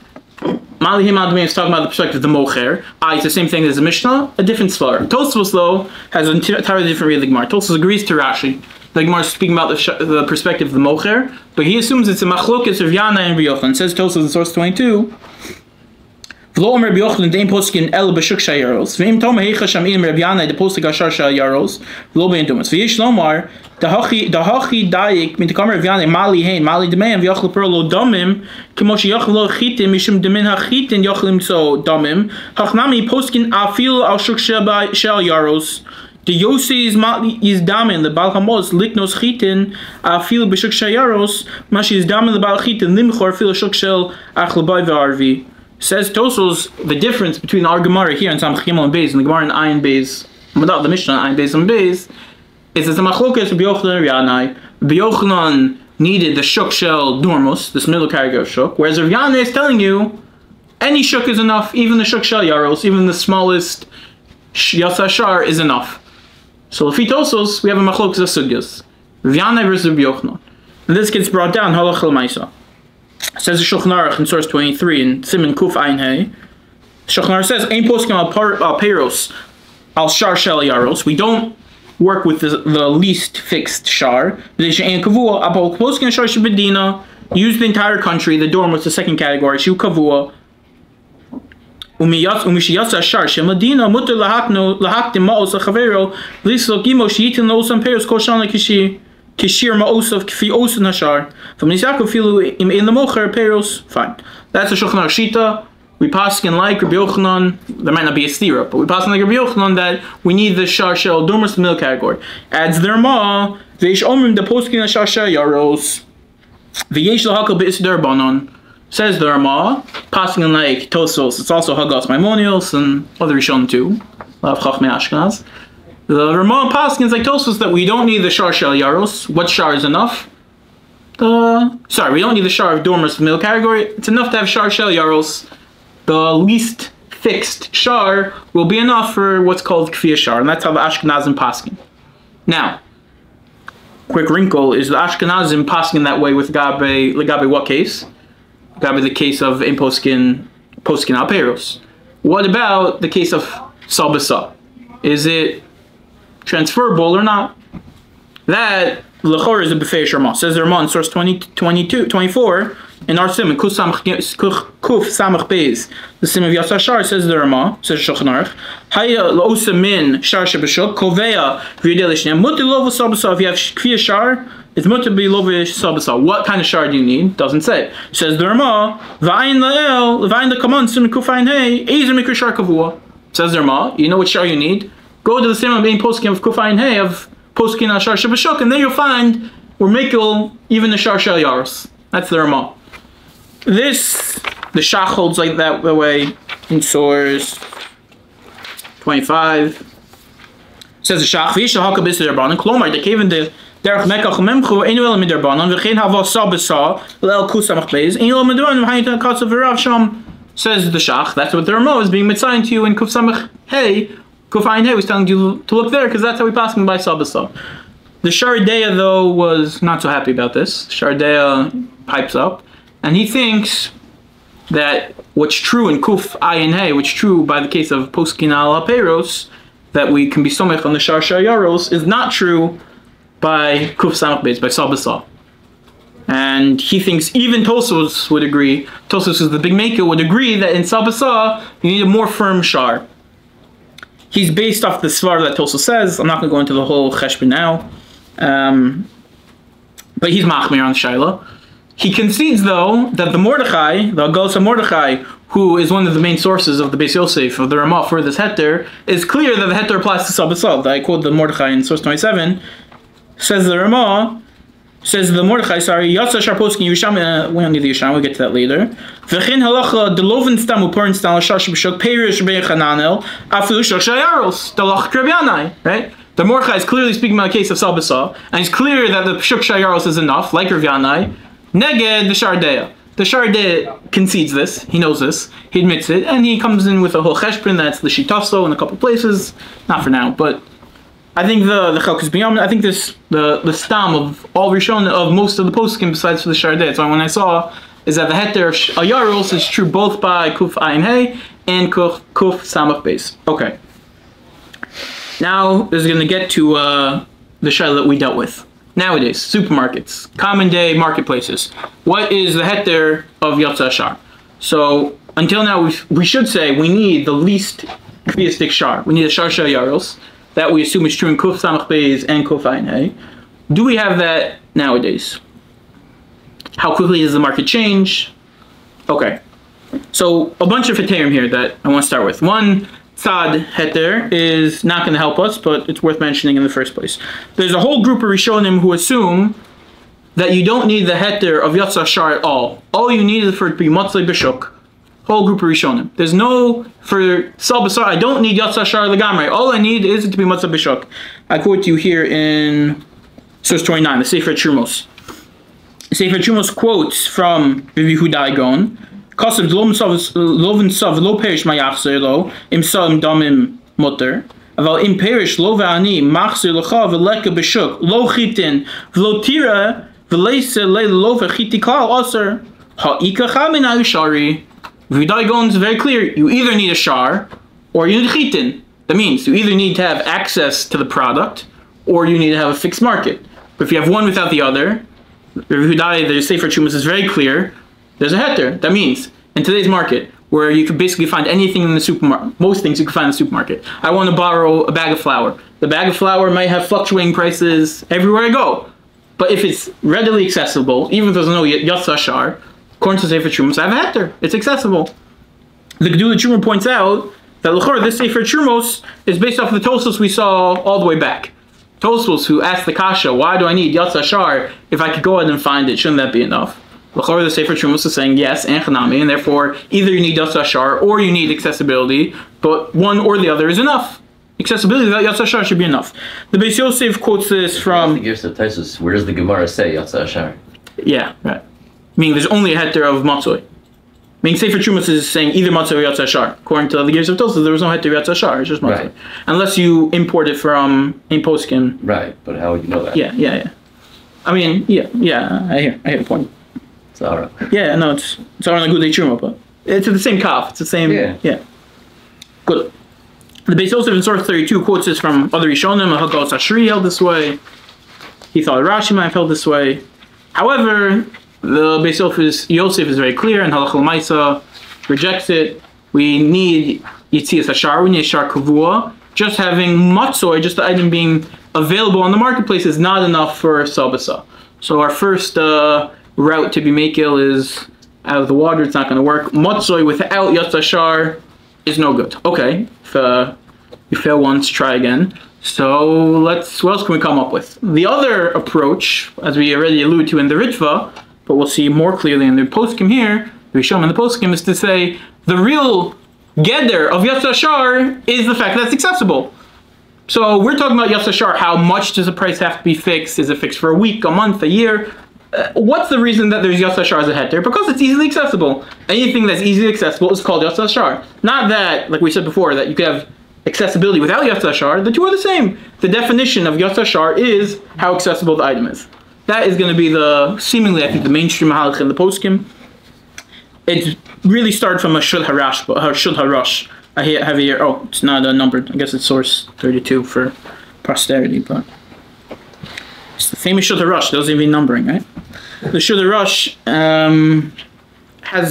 Malihim Admi is talking about the perspective of the mocher. It's the same thing as the Mishnah, a different svara. Tosfos though has an entirely different read of the Gemara. Tosfos agrees to Rashi. The Gemara is speaking about the perspective of the mocher, but he assumes it's a machlokes of Yana and Rabbi Yochanan. Says Tosfos in source 22. V'lo omer Rabbi Yochanan dein poskin el b'shuk shayaros. V'im toma heicha shamim Rabbi Yana de postik ashar shayaros. V'lo bein domas. V'yesh lomar the hachi dayik mit kamer Rabbi Yana mali hein mali demeim v'yachlo perlo domim k'moshi yachlo chitim mishum demin hachitin yachlim so domim hachnami poskin afil al shuk shel yaros. The Yossi is damin the balchamos liknos chitin afil b'shuk shayaros mashi is damin the balchitin limchor fil shuk shel achlabay v'arvi. Says Tosfos, the difference between our Gemara here in Samach Gimel and Beis and the Gemara in Ayin Beis, without the Mishnah Ayin Beis and Beis, is that the machlokes of Rabbi Yochanan and Yanai. Rabbi Yochanan needed the shuk shel dormos, this middle category of shuk, whereas Rabbi Yanai is telling you any shuk is enough, even the shuk shel yaros, even the smallest yatsashar is enough. So Lefi Tosfos, we have a machlokes of sugyas, Rabbi Yanai versus Rabbi Yochanan, and this gets brought down halach l'maisa. Says the Shulchan Aruch in source 23 in Siman Kuf Ein Hey. Shulchan Aruch says, "Ein poskim al peros al shar shel yaros." We don't work with the least fixed shar. Use the entire country. The dorm was the second category. Shu kavua. Umishiyatsa shar shel medina muter lahaktim maos lachavero lislo gimo sheyitin loosam peros koshan lakishi. Kishir ma'osav kfi osan hashar. From Nisako filu in the mocher peros. Fine. That's a Shulchan Aruch Shita. We paskin like Rabbi Yochanan. There might not be a stira, but we paskin like Rabbi Yochanan that we need the shar shel dormos the middle category. Adds their ma. Veish omrim the poskin shar shel yaros. V'yesh lahakal be'is derbanon. Says the Rama, passing like Tosos, it's also Hagas Maimonios and other Rishon too. Lav Chachmei Ashkenaz. The Rama passing is like Tosos that we don't need the Shar Shel Yaros. What Shar is enough? We don't need the Shar of Dormers middle category. It's enough to have Shar Shel Yaros. The least fixed Shar will be enough for what's called Kfiyah Shar, and that's how the Ashkenazim passing. Now, quick wrinkle is the Ashkenazim passing that way with Legabe what case? Legabe the case of Ein Poskin Al Peiros. What about the case of Sabasa? Is it transferable or not? That L'chor is a Befeish Rama. Says the Rama in source 24 in our sim, Kuf Samach Beis, the sim of Yatsa Shar, says the Rama, says Shulchan Aruch, Haya L'osa Min Shar Shebeshuk, Kovea V'yudei L'shneim, Mutter Lovo Sabasa, if you have Kfiyah Shar, it's Mutter B'Lovo Sabasa. What kind of Shar do you need? Doesn't say. Says the Rama, V'ayin La'el, V'ayin L'kaman, Sim Kuf Ayin Hey, Ezer Mikra Shar Kavua. Says the Rama, you know what Shar you need? Go to the sim of Ein Poskin of Kuf Ayin Hey, of Poskin al Shar Shebeshuk, and then you'll find we're making even the Shar Shel Yaros. That's the Rama. This, the Shach holds like that way in source 25. Says the Shach, V'yish l'haka b'is derbanon, Klomar, the cave in the derech mekach memchu, Einu el miderbanon, V'chein hava sabasa, L'el kusamach beis, Einu el miderbanon, V'hayin katsav v'rav sham. Says the Shach, that's what the Rama is being mitzayin to you in Kuf Samach Hey. Kuf Ayin Hey was telling you to look there because that's how we pass by Sabasa. The Shardeya though was not so happy about this. Shardeya pipes up and he thinks that what's true in Kuf Ayin Hey, what's true by the case of Poskin al Peiros, that we can be somech on the Shar Shel Yaros, is not true by Kuf Samach Beis, by Sabasa. And he thinks even Tosos would agree, Tosos is the big maker, would agree that in Sabasa you need a more firm Shar. He's based off the Svar that Tosos says. I'm not going to go into the whole Cheshbon now. But he's Machmir on Shaila. He concedes, though, that the Mordechai, the Agalsa Mordechai, who is one of the main sources of the Beis Yosef, of the Ramah for this heter, is clear that the heter applies to Sabasal. I quote the Mordechai in source 27. Says the Ramah, says the Mordechai, Yatsa Sharposkin Yisham, we don't need the Yisham, we'll get to that later. V'chin halacha deloven stam uporin stam l'shash b'shok perish b'yechananel afilu shok shayaros dalach krabyanai, right? The Mordechai is clearly speaking about a case of Sabasa, and it's clear that the shok shayaros is enough, like Rav Yanai. Neged the Shardeya. The Shardeya concedes this, he knows this, he admits it, and he comes in with a whole cheshbon that's the Shitafso in a couple places, not for now, but I think the Chalkus B'Yom, I think this the stam of all Rishon of most of the poskim besides for the Shardeya. So when I saw is that the heter of Ayaros is true both by Kuf Ayin Hey and Kuf Samach Beis. Okay. Now this is going to get to the Shaila that we dealt with. Nowadays, supermarkets, common day marketplaces. What is the heter of Yatsa Shar? So until now we should say we need the least kfiyastic Shar. We need a Shar Shel Yaros. That we assume is true in Kuf Samach Beis and Kuf Ayin Hey. Do we have that nowadays? How quickly does the market change? Okay. So a bunch of heterim here that I want to start with. One tzad heter is not going to help us, but it's worth mentioning in the first place. There's a whole group of Rishonim who assume that you don't need the heter of Yatsa Shar at all. All you need is for it to be Matzei B'Shuk. Whole group of Rishonim. There's no, for Sabasar, I don't need Yatsa Shar Legamrei. All I need is it to be Matzah B'Shuk. I quote you here in source 29, the Sefer Trumos. Sefer Trumos quotes from Rabbi Yehuda Gon, Kasav Loven Sav Lo Perish Mayachzer Lo, Im Sam Damim Mutter, Aval Im Perish Lo Va'ani, Machzer Lecha V'Leka B'Shuk, Lo Chitin, V'Lo Tira, V'Leise Le Lo V'Chiti Klal Aser, Ha'ika Chamin Shari. Yehuda Gon is very clear. You either need a shar or you need chitin. That means you either need to have access to the product or you need to have a fixed market. But if you have one without the other, Yehuda, the Sefer Trumos is very clear. There's a heter. That means in today's market, where you could basically find anything in the supermarket, most things you can find in the supermarket. I want to borrow a bag of flour. The bag of flour might have fluctuating prices everywhere I go. But if it's readily accessible, even if there's no Yatsa Shar, according to Sefer Trumos, I have a heter. It's accessible. The Gedula Truma points out that l'chor, this Sefer Trumos is based off of the Tosos we saw all the way back. Tosfos, who asked the kasha, why do I need Yatsa Shar if I could go ahead and find it? Shouldn't that be enough? L'chor, the Sefer Trumos is saying yes, and Chanami, and therefore either you need Yatsa Shar or you need accessibility, but one or the other is enough. Accessibility without Yatsa Shar should be enough. The Beis Yosef quotes this from... The Gersa Taisus, where does the Gemara say Yatsa Shar? Yeah, right. Meaning there's only a heter of Matzoi. Meaning Sefer Trumos is saying either Matzoi or Yatsa Shar. According to the Gears of Tosfos, there was no heter of Yatsa Shar, it's just Matzoi. Right. Unless you import it from a poskim. Right, but how would you know that? Yeah. I mean, yeah, I hear the point. It's alright. Yeah, no, it's Aron Agudei Truma, but it's the same kaf. It's the same. Yeah. Good. The Beis Yosef in source 32 quotes this from other Rishonim. Hagos Ashri held this way. He thought Rashi might have held this way. However, the Beis Yosef is very clear, and Halachah L'Maisa rejects it. We need Yitzias Hashar, we need Shar Kavua. Just having Matzoi, just the item being available on the marketplace, is not enough for Sabasa. So our first route to be Mekil is out of the water. It's not going to work. Matzoi without Yatsa Shar is no good. Okay, if you fail once, try again. So what else can we come up with? The other approach, as we already alluded to in the Ritva, but we'll see more clearly in the poskim here, the Rishon in the poskim, is to say the real Geder of Yatsa Shar is the fact that it's accessible. So we're talking about Yatsa Shar. How much does the price have to be fixed? Is it fixed for a week, a month, a year? What's the reason that there's Yatsa Shar as a heter? Because it's easily accessible. Anything that's easily accessible is called Yatsa Shar. Not that, like we said before, that you could have accessibility without Yatsa Shar. The two are the same. The definition of Yatsa Shar is how accessible the item is. That is going to be seemingly, I think, the mainstream halach in the poskim. It really started from a Shul Harash. I have here, it's not numbered. I guess it's source 32 for posterity, but it's the famous Shul Harash. Those even numbering, right? The Shul Harash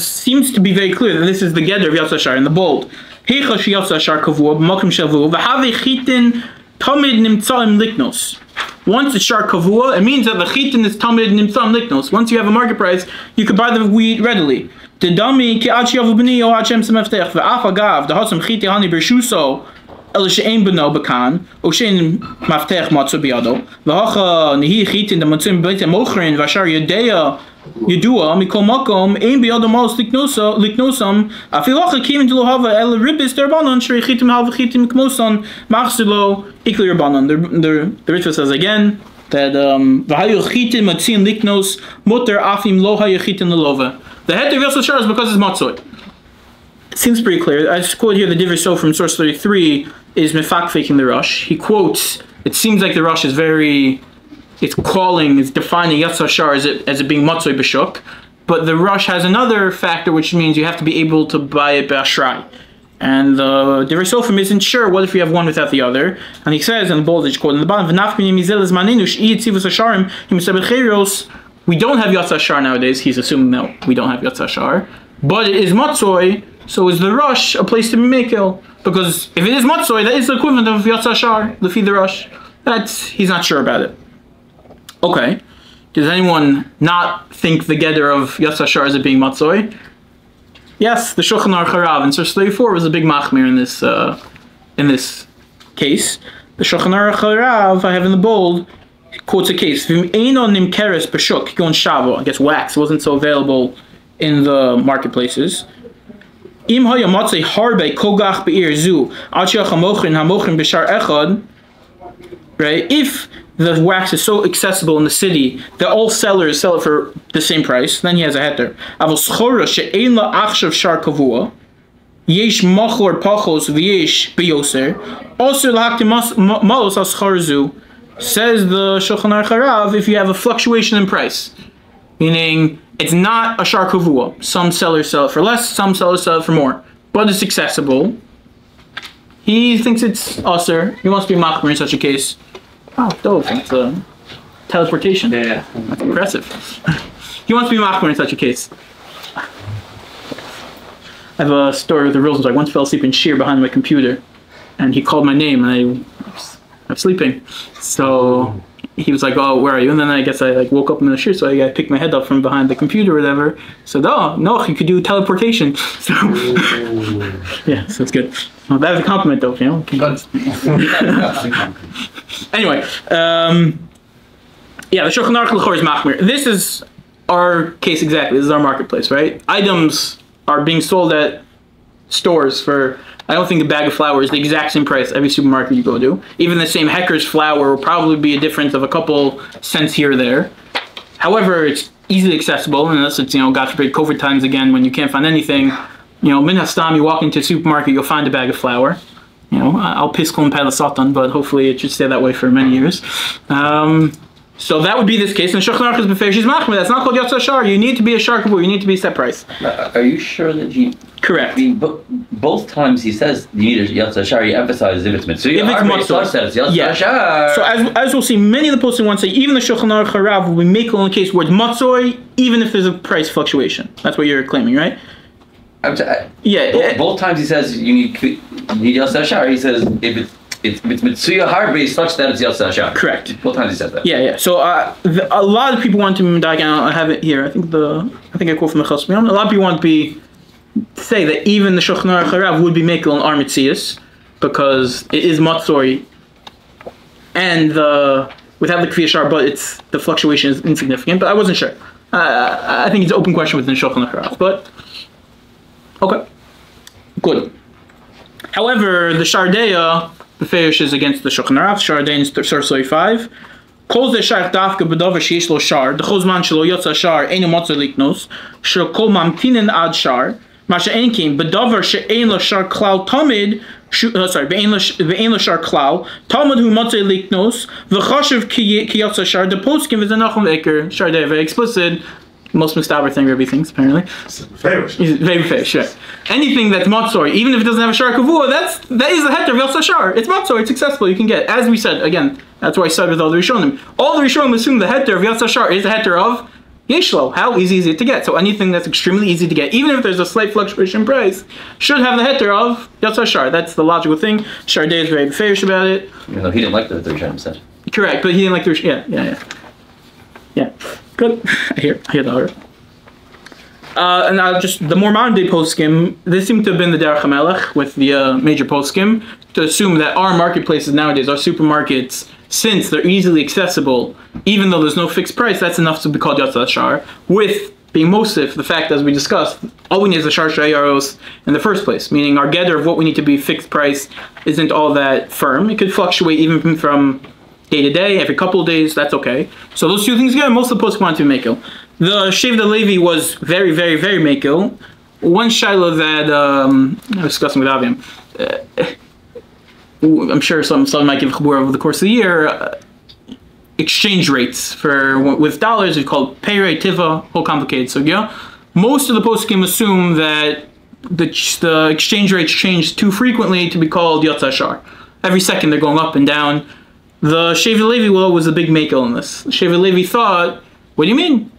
seems to be very clear that this is the Geder of Yatsa Shar in the bold. Heicha shi Yatsa Shar kavua b'makom shavu v'havei chitin tamid nimtzaim liknos. Once it's Shar kavua, it means that the chitin is tamid nimtzaim liknos. Once you have a market price, you can buy the wheat readily. Tedami ki ad shiyavu b'ni o ad shem semeftech v'af agav dehasam chiti hani b'shuso el she'ein b'no b'kan o she'ein maftech matzu b'yado v'hacha nihi chitin d'matzim b'beit mochrin v'ashar yedea Yedua mikol makom ein biyado malos liknosam afilacha kimin delo hava el ribis derbanon shreichitim halva chitim kmosan machsilo ikli derbanon. The Ritva says again that v'hayu chitim matzin liknos muter afim lo hayu chitim lelova. The heter of Yatsa Shar is because it's matzoi. It seems pretty clear. I just quote here the Divrei So from source 33 is mefakfaking the Rush. He quotes, it seems like the Rush is very... It's defining Yatsa Shar as it being Matzoi B'Shuk, but the Rush has another factor, which means you have to be able to buy it B'Ashrai. And the Divrei Sofrim isn't sure, what if you have one without the other? And he says in the boldage quote, in the bottom, we don't have Yatsa Shar nowadays. He's assuming that we don't have Yatsa Shar, but it is Matzoi, so is the Rush a place to be Mekel? Because if it is Matzoi, that is the equivalent of Yatsa Shar, the feed the Rush. He's not sure about it. Okay, does anyone not think the Geder of Yatsa Shar as it being Matzoi? Yes, the Shulchan Aruch Harav in source 34 was a big machmir in this case. The Shulchan Aruch Harav, I have in the bold, quotes a case. V'eino nimkeres b'shuk gon shavo. I guess wax wasn't so available in the marketplaces. Im haya matzei harbe kogach be'ir zu ad she'ach hamochrin hamochrin b'shar echad. Right? If the wax is so accessible in the city that all sellers sell it for the same price, then he has a heter. Avol schora she'ein la achshav shar kavua yesh machor pachos v'yesh beyoser also lahaktim malos al schar zu. Says the Shulchan Aruch Harav, if you have a fluctuation in price, meaning it's not a shar kavua. Some sellers sell it for less, some sellers sell it for more, but it's accessible. He thinks it's usher. He wants to be machmir in such a case. Oh, dope. That's teleportation. Yeah. That's impressive. He wants to be machmir in such a case. I have a story with the Rosenberg. I once fell asleep in shear behind my computer, and he called my name, and I'm sleeping. So he was like, "Oh, where are you?" And then I guess I woke up in the shear, so I picked my head up from behind the computer or whatever. So, "Oh, no, you could do teleportation." So yeah, so it's good. Well, that was a compliment, though, you know. Anyway, yeah, the Shulchan Aruch L'chor is machmir. This is our case exactly. This is our marketplace, right? Items are being sold at stores for, I don't think a bag of flour is the exact same price every supermarket you go to. Even the same Hecker's flour will probably be a difference of a couple cents here or there. However, it's easily accessible, unless it's, God forbid, COVID times again when you can't find anything. Min hastam, you walk into a supermarket, you'll find a bag of flour. I'll piskul and pele satan, but hopefully it should stay that way for many years. So that would be this case. And Shulchan Aruch is beferish is machmir. That's not called yotza shar. You need to be a shar kavur. You need to be set price. Are you sure that he? Correct. I mean, both times he says you need a yotza shar. He emphasizes if it's mitzuya. If it's matzah, says yotza shar. So as we'll see, many of the posting ones say even the Shulchan Aruch Harav will be makel in the case where it's matzoi, even if there's a price fluctuation. That's what you're claiming, right? Both times he says you need yotza shar. He says if it's mitzuya harbe such that it's yotza shar. Correct. Both times he says that. Yeah. So a lot of people want to medag, and I have it here. I think I quote from the Chasam Yom. A lot of people want to say that even the Shulchan Aruch Harav would be makel on our mitzias because it is matzoi, and without the kviya shar, but the fluctuation is insignificant. But I wasn't sure. I think it's an open question within Shulchan Aruch, but okay, good. However, the Shardeya, the Feish is against the Shulchan Aruch. Shardeya is Sorsoi 5. Kol ze shayach dafka b'davar sheyesh lo shar, d'chol zman shelo yotza shar einu motzei liknos, shel kol mamtinin ad shar, ma she'en kim b'davar she'ein lo shar klal tamid, ve'ein lo shar klal, tamid hu motzei liknos, v'chashiv ki yotza shar, the poskim is a nachum eker. Shardeya, very explicit. Most mistaber thing Rabbi thinks, apparently. Very fair, sure. Anything that's matzor, even if it doesn't have a shar kavua, that is the heter of yotza shar. It's matzor, it's accessible, you can get. As we said, again, that's why I started with all the Rishonim. All the Rishonim assume the heter of yotza shar is the heter of yeshlo. How easy is it to get? So anything that's extremely easy to get, even if there's a slight fluctuation in price, should have the heter of yotza shar. That's the logical thing. Shardei is very fair about it. Even though he didn't like the Rishonim said. Correct, but he didn't like the Rishonim. Yeah. Good. I hear the order. And now just the more modern day poskim, this seemed to have been the Derech HaMelech with the major poskim, to assume that our marketplaces nowadays, our supermarkets, since they're easily accessible, even though there's no fixed price, that's enough to be called Yotza Shar. With being Mosif, the fact, as we discussed, all we need is a Shar Shayaros in the first place, meaning our gather of what we need to be fixed price isn't all that firm. It could fluctuate even from day to day, every couple of days, that's okay. So those two things together, most of the posts want to be Mekel. The Shevet Levi was very, very, very Mekel. One shiloh that I was discussing with Aviam, I'm sure some might give chabur over the course of the year, exchange rates with dollars, it's called Peirei Tiva, whole complicated. So yeah, most of the poskim assume that the exchange rates change too frequently to be called Yotza Shar. Every second they're going up and down. The Shevet Levi was a big makel in this. The Shevet Levi thought, what do you mean?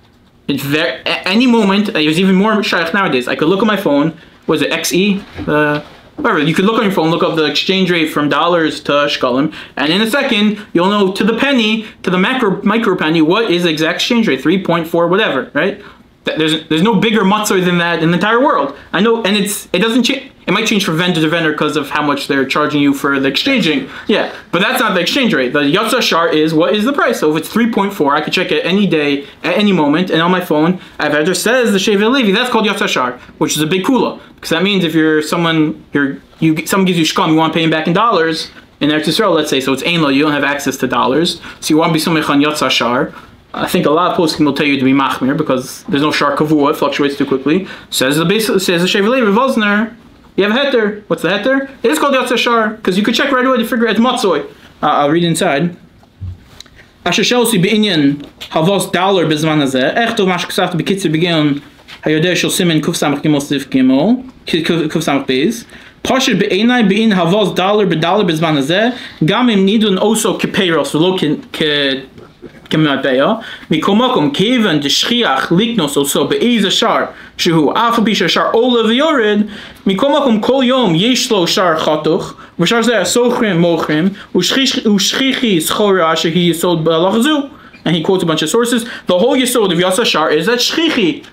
It's at any moment, it was even more shaykh nowadays. I could look on my phone, was it XE? Whatever, you could look on your phone, look up the exchange rate from dollars to shkalim, and in a second, you'll know to the penny, to the micro penny, what is the exact exchange rate, 3.4, whatever, right? There's no bigger matzah than that in the entire world. I know, and it doesn't change. It might change from vendor to vendor because of how much they're charging you for the exchanging. Yeah, but that's not the exchange rate. The Yotza Shar is what is the price. So if it's 3.4, I could check it any day, at any moment, and on my phone, if it just says the Shevet Levi, that's called Yotza Shar, which is a big kula. Because that means if you're someone gives you shkam, you want to pay him back in dollars, in Eretz Yisrael, let's say, so it's Ein Lo, you don't have access to dollars, so you want to be somebody on Yotza Shar. I think a lot of poskim will tell you to be machmir because there's no shar kavua, it fluctuates too quickly. Says the Shevet Levi Vosner, you have a heter. What's the heter? It is called Yotza Shar because you could check right away to figure it's matzoi. I'll read inside. Asher shelsi be'inyan havos dollar bezman hazeh. Echto mash ksafta bekitzer began hayodeh shel simen kuf samach gimel sif gimel kuf samach beis. Pasher be'enai be'in havos dollar bezman hazeh. Gam im nidun oso kepeiros v'lo כמטבע, מכל מקום, כיוון דשכיח לקנוס also באיזה שער, שהוא אף על פי שהשער עולה ויורד, מכל מקום כל יום יש לו שער חתוך, ושער זה סוחרים מוכרים, ושכיחי סחורה שהיא יסוד בהלכה זו. And he quotes a bunch of sources. The whole yesod of Yotza Shar is that shchichi.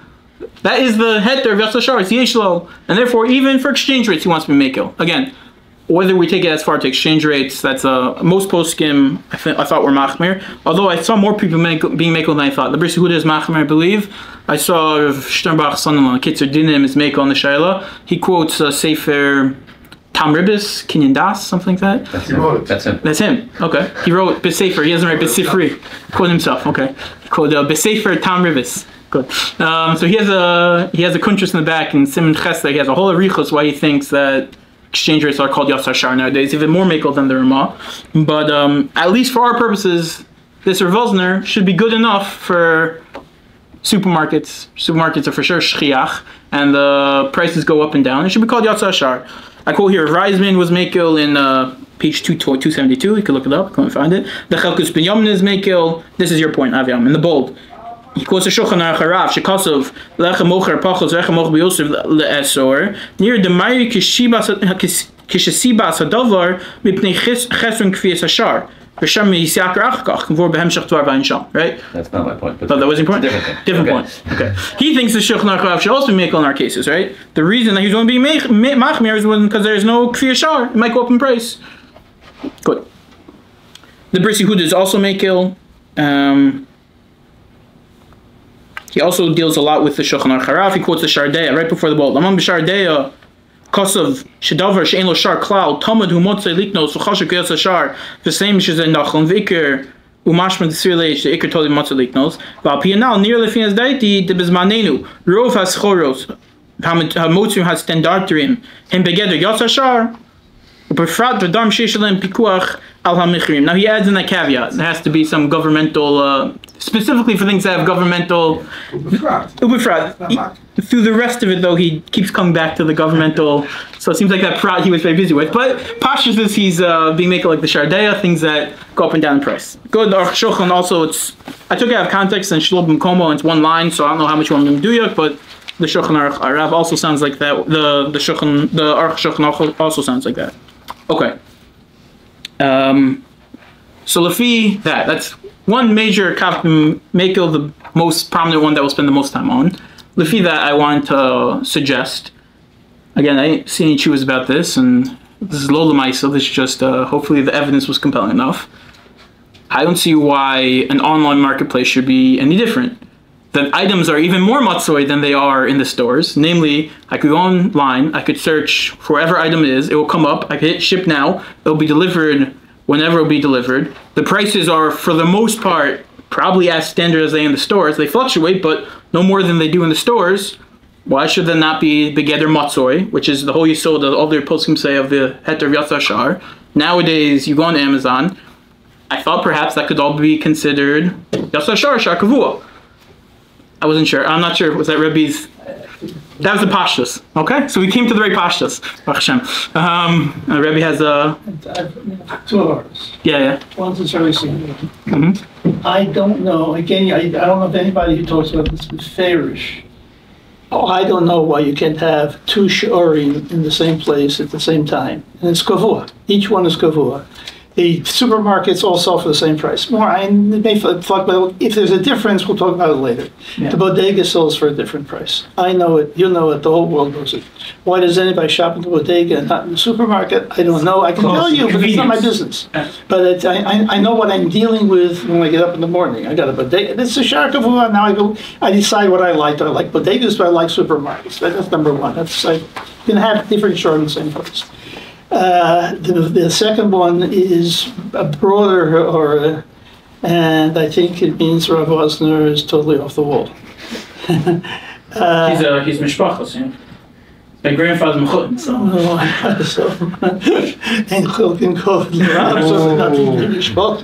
That is the heter of Yotza Shar, it's yeshlo. And therefore, even for exchange rates, he wants to be mekel. Again, whether we take it as far to exchange rates, that's most poskim I thought were machmir. Although I saw more people being mekel than I thought. The Bris Yehuda is machmir, I believe. I saw Sternbach's son-in-law, Kitzer Dinim, is mekel on the Shaila. He quotes Sefer Tam Ribis, Kinyan Das, something like that. That's him. That's him. Okay. He wrote Besefer. He doesn't write Besifri. Quote himself. Okay. He quoted Besefer Tam Ribis. Good. So he has a kuntras in the back, and Simon Chesed, he has a whole arichos why he thinks that exchange rates are called Yasar Shar nowadays, even more mekel than the Ramah. But at least for our purposes, this Rav Wosner should be good enough for supermarkets. Supermarkets are for sure shchiach, and the prices go up and down. It should be called Yasar Shar. I quote here, Reisman was mekel in page 272. You can look it up, come and find it. The Chelkus Binyamin is mekel. This is your point, Aviam, in the bold. He quotes a Shulchan Aruch Harav, Shekosov, Lechem Mocher Pachos, Lechem Mocher B'Yosef Le'esor, near the Mari Kishesibas Hadavar, Mipnei Chesron Kfiyas Hashar. Right? That's not my point. But that was your point? Different point. Okay. He thinks the Shulchan Aruch Harav should also be mekel in our cases, right? The reason that he's going to be machmir is because there's no Kfiyas Shar. It might go up in price. Good. The Bris Yehuda is also mekel. He also deals a lot with the Shulchan Aruch Harav. He quotes the Shardeya right before the bolt. Amam b'Shardeya Kosav Shedavar She'en Lo Shar Klal Tamad Hu Motzei Liknos V'Chashav K'Yas Shar V'Seim Shezeh Nachon V'Iker Umashman T'Sir Leish The Iker Toli Motzei Liknos V'Al Pianal Nir Lefinas Daiti De Bezmanenu Rov HaSchoros HaMotzim HaStandartrim Hem Begeder Yas Shar Befrat V'Dam Sheishalem Pikuach Al HaMichrim. Now he adds in that caveat. There has to be some governmental, specifically for things that have governmental. Through the rest of it, though, he keeps coming back to the governmental. So it seems like that prat he was very busy with. But Pashas is he's being making like the Shardeya, things that go up and down in price. Good. The Aruch Shulchan also, I took it out of context and Shlob B'Mkomo, and it's one line, so I don't know how much you want to do yet, but the Shulchan Aruch Harav also sounds like that. The Aruch Shulchan also sounds like that. Okay. So Lefi, that's one major Mekel, the most prominent one that we'll spend the most time on. Lefi that I want to suggest, again, I didn't see any chuvas about this, and this is Lola Maisa, this is just, hopefully the evidence was compelling enough. I don't see why an online marketplace should be any different. That items are even more matzoi than they are in the stores. Namely, I could go online, I could search for whatever item it is, it will come up, I could hit ship now, it'll be delivered whenever it'll be delivered. The prices are, for the most part, probably as standard as they in the stores. They fluctuate, but no more than they do in the stores. Why should there not be begeder matzoi, which is the whole yisod that all their poskim say of the heter of Yasar Shar. Nowadays, you go on Amazon, I thought perhaps that could all be considered Yasar Shar, Shar Kavua. I wasn't sure. I'm not sure. Was that Rebbe's? That was the pashtus. Okay, so we came to the right pashtus. Baruch Hashem. Rebbe has a... Two of ours. Yeah. One's is very significant. Mm-hmm. I don't know. Again, I don't know if anybody who talks about this is fairish. Oh, I don't know why you can't have two shorim in the same place at the same time. And it's kavua. Each one is kavua. The supermarkets all sell for the same price. It may fluctuate, but if there's a difference, we'll talk about it later. Yeah. The bodega sells for a different price. I know it, you know it, the whole world knows it. Why does anybody shop in the bodega and not in the supermarket? I don't know. I can tell you, but it's not my business. But I know what I'm dealing with when I get up in the morning. I got a bodega. It's a shar kavua. Now I decide what I like. Do I like bodegas? Do I like supermarkets? That's number one. You can have different shar in the same place. The second one is a broader, and I think it means Rav Wosner is totally off the wall. He's mishpachos, yeah. My grandfather's mechutin, so. And chilkin kov l'rav, so nothing to mishpachos.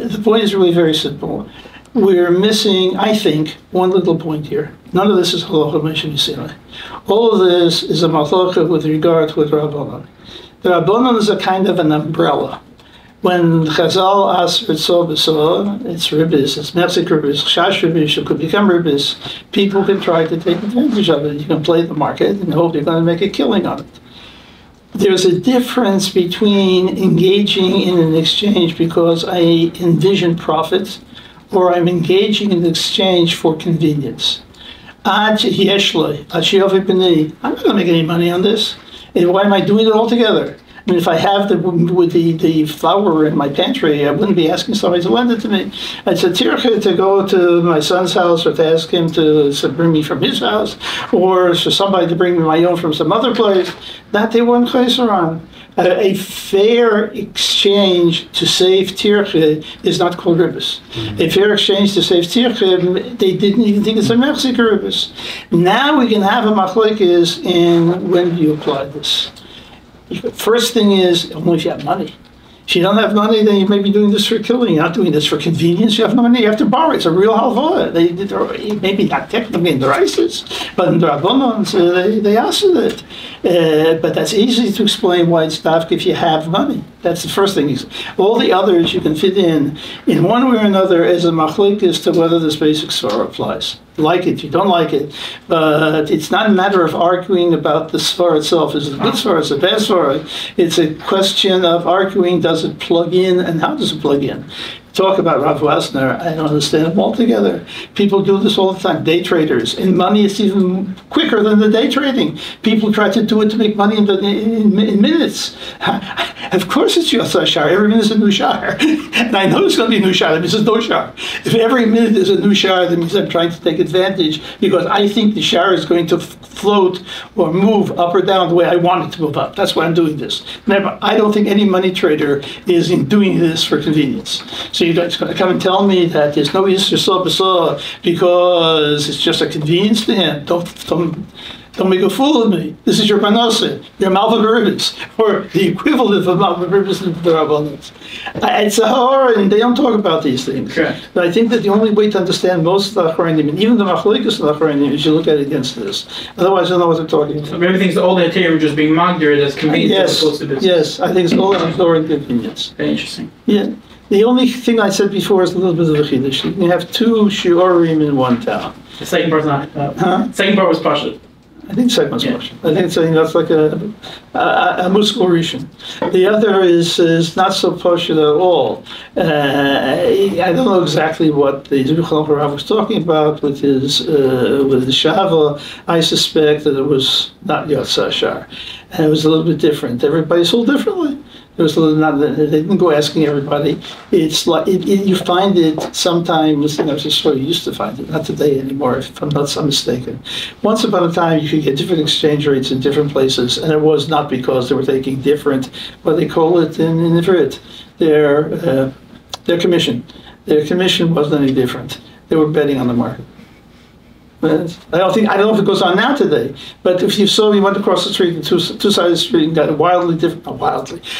The point is really very simple. We're missing, I think, one little point here. None of this is halacha Moshe Messina. All of this is a machloka with regard to the Rabbanon. The Rabbanon is a kind of an umbrella. When Chazal asks for tzol, it's ribbis, it's mefzik ribbis, chash ribbis, it could become ribbis. People can try to take advantage of it. You can play the market and hope you're going to make a killing on it. There's a difference between engaging in an exchange because I envision profit, or I'm engaging in exchange for convenience. I'm not going to make any money on this. And why am I doing it all together? I mean, if I have the flour in my pantry, I wouldn't be asking somebody to lend it to me. It's a tircha to go to my son's house or to ask him to bring me from his house, or for somebody to bring me my own from some other place. That they weren't chayser on. A fair exchange to save tircha is not called ribbis. A fair exchange to save tircha, they didn't even think it's a mechzik ribbis. Now we can have a machlokes in when do you apply this. First thing is, only if you have money. If you don't have money, then you may be doing this for killing. You're not doing this for convenience. You have no money, you have to borrow. It's a real halva. Maybe not technically in the rices, but in the Rabbanons, they asked it. But that's easy to explain why it's dafka if you have money. That's the first thing. All the others you can fit in one way or another as a machlik as to whether this basic svara applies. You like it, you don't like it. But it's not a matter of arguing about the svara itself. Is it a good svara, is it a bad svara? It's a question of arguing, does it plug in and how does it plug in? Talk about Rav Wasner, I don't understand them altogether. People do this all the time, day traders. In money, it's even quicker than the day trading. People try to do it to make money in minutes. Of course it's Yotza Shar, every minute is a new Shar. And I know it's going to be a new Shar, that means it's no Shar. If every minute is a new Shar, that means I'm trying to take advantage because I think the Shar is going to float or move up or down the way I want it to move up. That's why I'm doing this. Never, I don't think any money trader is in doing this for convenience. So you're going to come and tell me that there's no Yisrael B'Sah because it's just a convenience to him. Don't make a fool of me. This is your Panasa, your Malva Beribis, or the equivalent of Malva Beribis in the Rabbanans. It's a horror, and they don't talk about these things. Correct. But I think that the only way to understand most of the Achronim, and even the Machlokes of the Achronim, is you look at it against this. Otherwise, you don't know what they're talking about. So everything's all the Ethereum just being magdir as convenience as opposed to business. Yes, I think it's all inconvenience. Very interesting. Yeah. The only thing I said before is a little bit of a chiddush. You have two shiurim in one town. The second part's not. Second part was Pashut. I think second one's Pashut. I think that's like a muskal rishon. The other is not so Pashut at all. I don't know exactly what the Zvichal Rav was talking about with the Shava. I suspect that it was not Yotza Shar. And it was a little bit different. Everybody sold differently. It was they didn't go asking everybody. It's like you find it sometimes. Just where you used to find it, not today anymore. If I'm not mistaken, once upon a time you could get different exchange rates in different places, and it was not because they were taking different. What they call it in Ivrit, their commission. Their commission wasn't any different. They were betting on the market. I don't know if it goes on now today, but if you went across the street and two sides of the street and got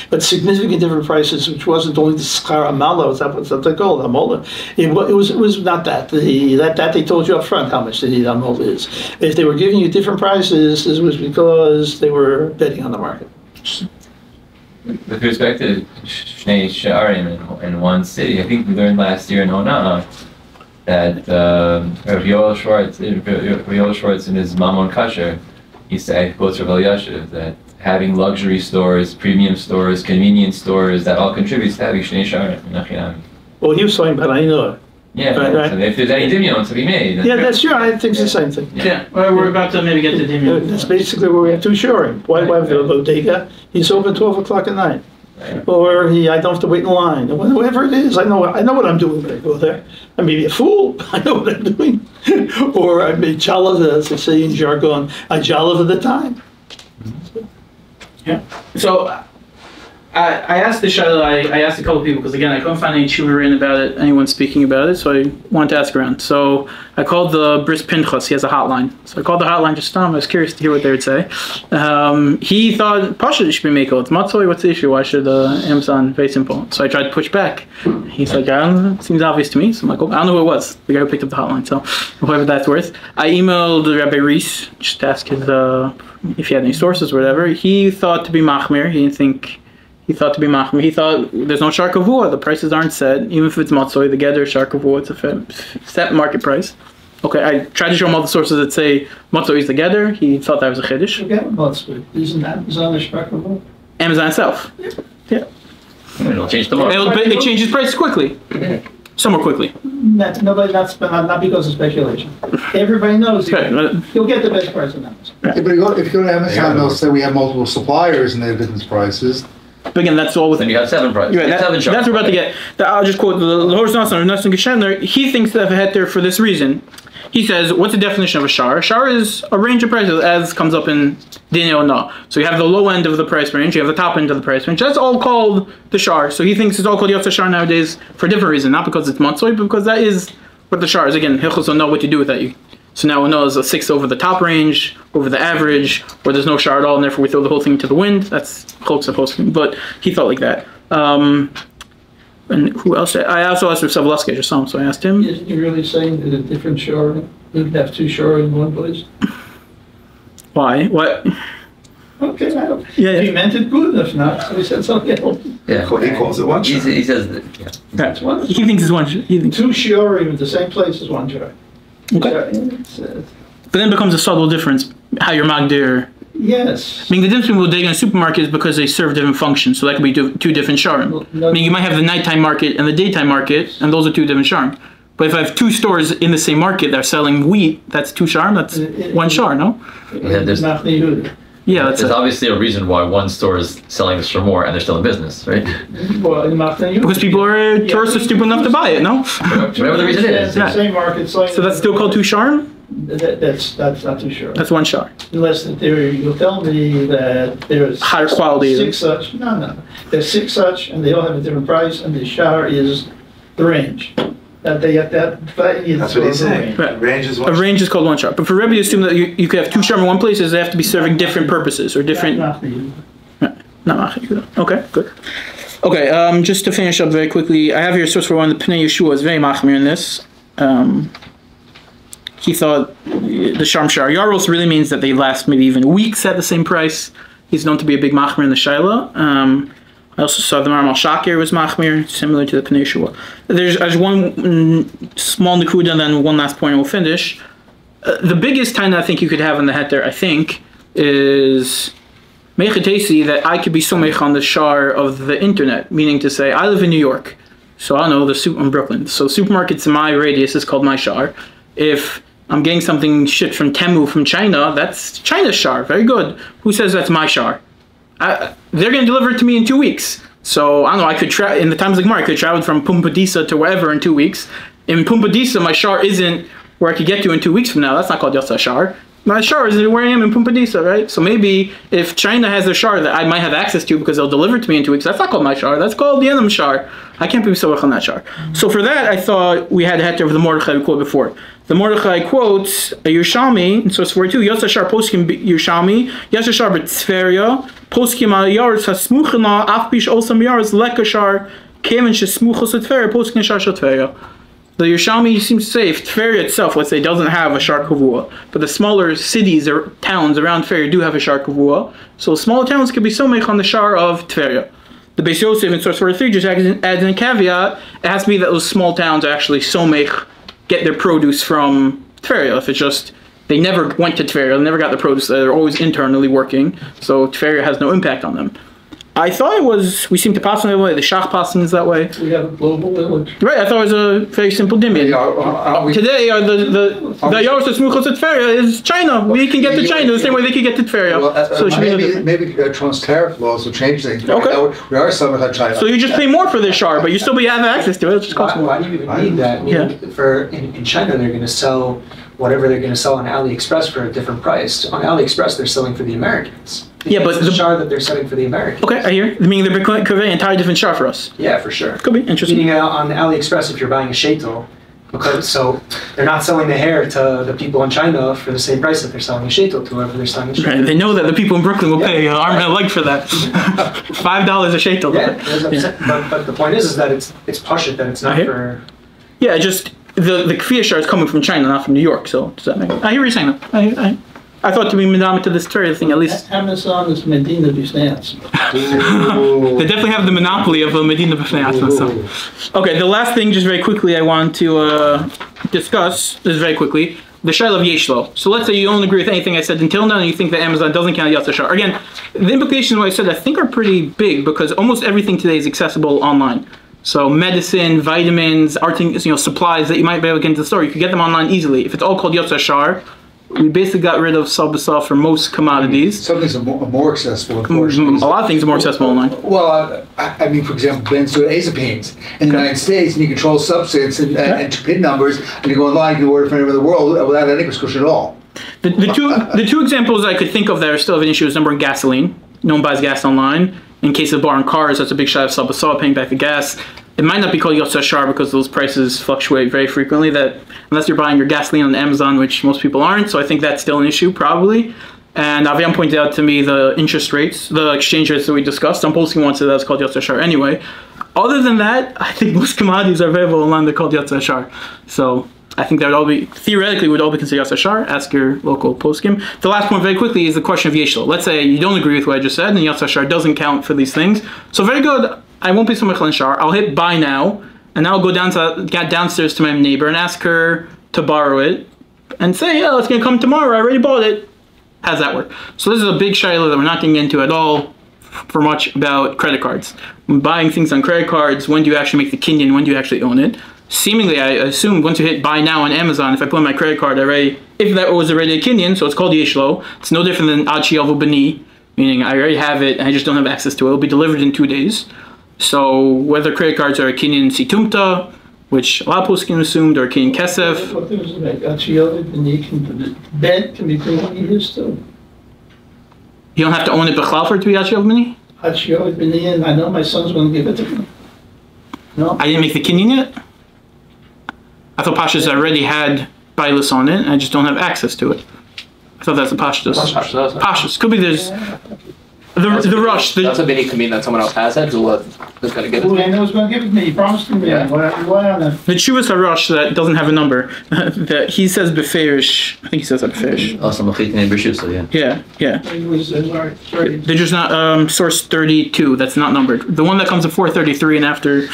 but significant different prices, which wasn't only the schar amala, what's that they call amola. It was not that. That they told you up front how much the amola is. If they were giving you different prices, it was because they were betting on the market. With respect to Shnei Sha'arim in one city, I think we learned last year in Hona that Rav Yoel Schwartz in his Mammon Kasher, he said, quotes Rav Elyashiv, that having luxury stores, premium stores, convenience stores, that all contributes to having Shnei Sha'arim. Well, he was talking about Ainoah. Yeah, right. So if there's any dimion to be made. Yeah, that's sure. I think it's the same thing. Yeah, we're about to maybe get to dimion. That's basically where we have two shurim. Why have the bodega? He's open 12 o'clock at night. Right. Or I don't have to wait in line. Whatever it is, I know what I'm doing when I go there. I may be a fool, I know what I'm doing. Or I may jalav, as they say in jargon, I jalav at the time. Yeah. So I asked the Shaila, I asked a couple people, because again, I couldn't find any tshuva written about it, anyone speaking about it, so I wanted to ask around. So I called the Bris Pinchas, he has a hotline. So I called the hotline just I was curious to hear what they would say. He thought, Pasha should be Mako, it's Matzoi, what's the issue? Why should Amazon, very simple. So I tried to push back. He's like, I don't know, it seems obvious to me. So I'm like, I don't know who it was, the guy who picked up the hotline, so whatever that's worth. I emailed Rabbi Reese, just to ask his, if he had any sources or whatever. He thought to be Machmir, he thought to be machmir. He thought there's no shar kavua. The prices aren't set. Even if it's matzoi, the gather shar kavua, it's a set market price. Okay, I tried to show him all the sources that say matzoi is the gather. He thought that was a chiddush. Isn't Amazon a shar kavua? Amazon itself. Yeah. It'll change tomorrow. It changes price quickly. somewhere quickly. Not because of speculation. Everybody knows you'll get the best price on Amazon. Yeah, but if you go to Amazon, they'll say we have multiple suppliers and they have different prices. But again, that's all within. Then you have 7 prices. Right, Seven that's what we're about to get. I'll just quote the Horst Nassim Geschendler. He thinks that heter for this reason. He says, what's the definition of a shar? A shar is a range of prices as comes up in Dinei Ona. So you have the low end of the price range, you have the top end of the price range. That's all called the shar. So he thinks it's all called Yotza Shar nowadays for a different reason. Not because it's Matzoi, but because that is what the shar is. Again, Hilchos will know what to do with that. So now we know is a 6 over the top range, over the average, or there's no shar at all, and therefore we throw the whole thing into the wind. That's Chok supposed to, but he thought like that. And who else? I also asked Rav Savlaski just saw him, so I asked him. Isn't he really saying that a different shore, you could have 2 shore in one place? Why? What? Okay, I don't. Yeah. He meant it good enough now, so he said something else. Yeah. He calls it one shot. He says that, yeah. That's one. He thinks it's one. He thinks. 2 shore in the same place as 1 shore. Okay. But then it becomes a subtle difference how you're magdir. Yes. I mean, the difference between bodega and a supermarket is because they serve different functions. So that could be 2 different sharim. I mean, you might have the nighttime market and the daytime market, and those are 2 different sharim. But if I have 2 stores in the same market that are selling wheat, that's 2 sharim. That's 1 shar, no? Yeah, there's that's obviously a reason why one store is selling this for more and they're still in business, right? Because people are tourists are stupid enough to buy it, no? Whatever the reason is. The same market. So that's still called 2 sharim? That's not too sure. That's 1 shar. Unless you'll tell me that there's higher quality. 6 such. No. There's 6 such, and they all have a different price, and the shar is the range. That they get that. That's what he's saying. Right. Range is A one. range is called 1 shar. But for Rebbe, you assume that you could have 2 shar in one place, is they have to be serving different purposes or different. Okay, good. Okay, just to finish up very quickly, I have here a source for one. The Pnei Yeshua is very machmir in this. He thought the Sharm Shar Yaros really means that they last maybe even weeks at the same price. He's known to be a big machmir in the Shaila. I also saw the Maram al-Shakir was machmir, similar to the Pnei Yeshua. There's one small nekuda and then one last point and we'll finish. The biggest time that I think you could have in the heter, I think, is Mechatesi, that I could be so mech on the shar of the internet, meaning to say, I live in New York, so I know the soup in Brooklyn. So supermarkets in my radius is called my shar. If I'm getting something shipped from Temu from China, that's China's shar. Very good. Who says that's my shar? They're going to deliver it to me in 2 weeks. So I don't know. I could in the times like Gemara, I could travel from Pumbedisa to wherever in 2 weeks. In Pumbedisa, my shar isn't where I could get to in 2 weeks from now. That's not called Yotza Shar. My shar is where I am in Pumbedisa, right? So maybe if China has a shar that I might have access to because they'll deliver it to me in 2 weeks, that's not called my shar. That's called the Enam shar. I can't be so on that shar. So for that, I thought we had a heter of the Mordechai we quoted before. The Mordechai quotes a Yerushalmi, and so it's 42. Yotza Shar poskim Yerushalmi, Yotza Shar b'Tzferia, poskim al yaretz hasmuchina afbish osam yaretz lekashar kemen shesmuchos atferia poskim shar shatferia. The Yerushalmi seems to say if Tveria itself, let's say, doesn't have a shar kavua, but the smaller cities or towns around Tveria do have a shar kavua, so smaller towns could be somech on the shar of Tveria. The Beis Yosef in source 43 just adds in a caveat, it has to be that those small towns are actually somech, get their produce from Tveria. If it's just, they never went to Tveria, they never got the produce, they're always internally working, so Tveria has no impact on them. I thought it was, we seem to pass in that way, the Shach passing is that way. We have a global village. Right, I thought it was a very simple dimion. Today, the Yaros Smuchos at Tveria is China. We can get to China the same way they can get to Tveria. Well, so it should be maybe Trump's tariff laws will change things. Okay. We are somewhat like China. So you just pay more for this shar, but you still have access to it. It just costs more. Why do you even need that? In China, they're going to sell whatever they're going to sell on AliExpress for a different price. On AliExpress, they're selling for the Americans. Yeah, but the shar that they're selling for the Americans. Okay, I hear. Meaning they're conveying an entirely different shar for us. Yeah, for sure. Could be interesting. Meaning on AliExpress, if you're buying a sheitel, so they're not selling the hair to the people in China for the same price that they're selling a sheitel to whoever they're selling a sheitel. Right, they know that the people in Brooklyn will pay arm and a leg for that. $5 a sheitel. Yeah, but the point is that it's pashut, that it's not for. Yeah, just the kfiyah shar is coming from China, not from New York. So does that make? I hear you saying that. I thought to be medama to this Torah thing at least. Amazon is Medina B'Shnei They definitely have the monopoly of Medina B'Shnei Atzma. Okay, the last thing, just very quickly, I want to discuss is very quickly the shayla of Yeshlo. So let's say you don't agree with anything I said until now, and you think that Amazon doesn't count Yotza Shar. Again, the implications of what I said I think are pretty big because almost everything today is accessible online. So medicine, vitamins, supplies that you might be able to get into the store, you could get them online easily. If it's all called Yotzer Shar, we basically got rid of Sal B'Sal for most commodities. Some things are more accessible, A unfortunately. lot of things are more accessible online. Well, I mean, for example, benzodiazepines in the United States, and you control substance and PIN numbers, and you go online, you can order from anywhere in the world without any prescription at all. The two examples I could think of that are still of an issue is number one, gasoline. No one buys gas online. In case of bar and cars, that's a big shot of Sal B'Sal, paying back the gas. It might not be called Yotzer Shar because those prices fluctuate very frequently, that unless you're buying your gasoline on Amazon, which most people aren't, so I think that's still an issue, probably. And Aviam pointed out to me the interest rates, the exchange rates that we discussed. I'm posting one, so that's called Yotzer Shar anyway. Other than that, I think most commodities are available online, they're called Yotzer Shar. So I think that would all be, theoretically, would all be considered Yotzer Shar. Ask your local poskim. The last point, very quickly, is the question of Yeshlo. Let's say you don't agree with what I just said, and Yotzer Shar doesn't count for these things. So very good. I won't be Somech on Shar. I'll hit buy now, and I'll go downstairs to my neighbor and ask her to borrow it, and say, oh, it's going to come tomorrow. I already bought it. How does that work? So this is a big shayla that we're not getting into at all for much about credit cards. When buying things on credit cards, when do you actually make the kinyan? When do you actually own it? Seemingly, I assume once you hit buy now on Amazon, if I put in my credit card if that was already a kinyan, so it's called yeshlo, it's no different than ad she'yavu b'ni, meaning I already have it and I just don't have access to it. It'll be delivered in 2 days. So whether credit cards are a kinyan situmta, which a lot of people can assume, or kinyan kesef. What there's like ad she'yavu b'ni, bed can be put on his too. You don't have to own it b'chlal for it to be ad she'yavu b'ni? Ad she'yavu b'ni, and I know my son's going to give it to me. No? I didn't make the kinyan yet? I thought Pashas already had Bailis on it, and I just don't have access to it. I thought that's the Pashas. Pashas. Could be there's the rush. That's a bini can mean that someone else has it, so who's going to give it? Who I know is going to give it to me. He promised to me. Yeah. Why on that? The Chuvas HaRush that doesn't have a number, that he says Beferish. I think he says that Beferish. Also, Machit and Bershus, yeah. Yeah. He was sorry. They're just not, source 32, that's not numbered. The one that comes at 433 and after,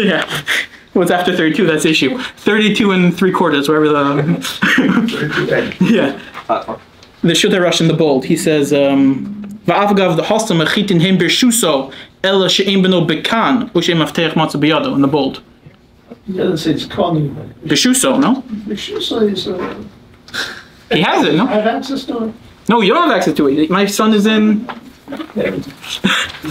yeah. What's after 32, that's issue. 32 and 3/4, wherever the, yeah. The Shutta Rush in the bold, he says, Va'avgav the hostam achitin him bershuso, ella she'im beno bekan, ushem avteach matzu biyado, in the bold. He doesn't say it's calling. Beshuso, no? Beshuso is. He has it, no? I have access to it. No, you don't have access to it. My son is in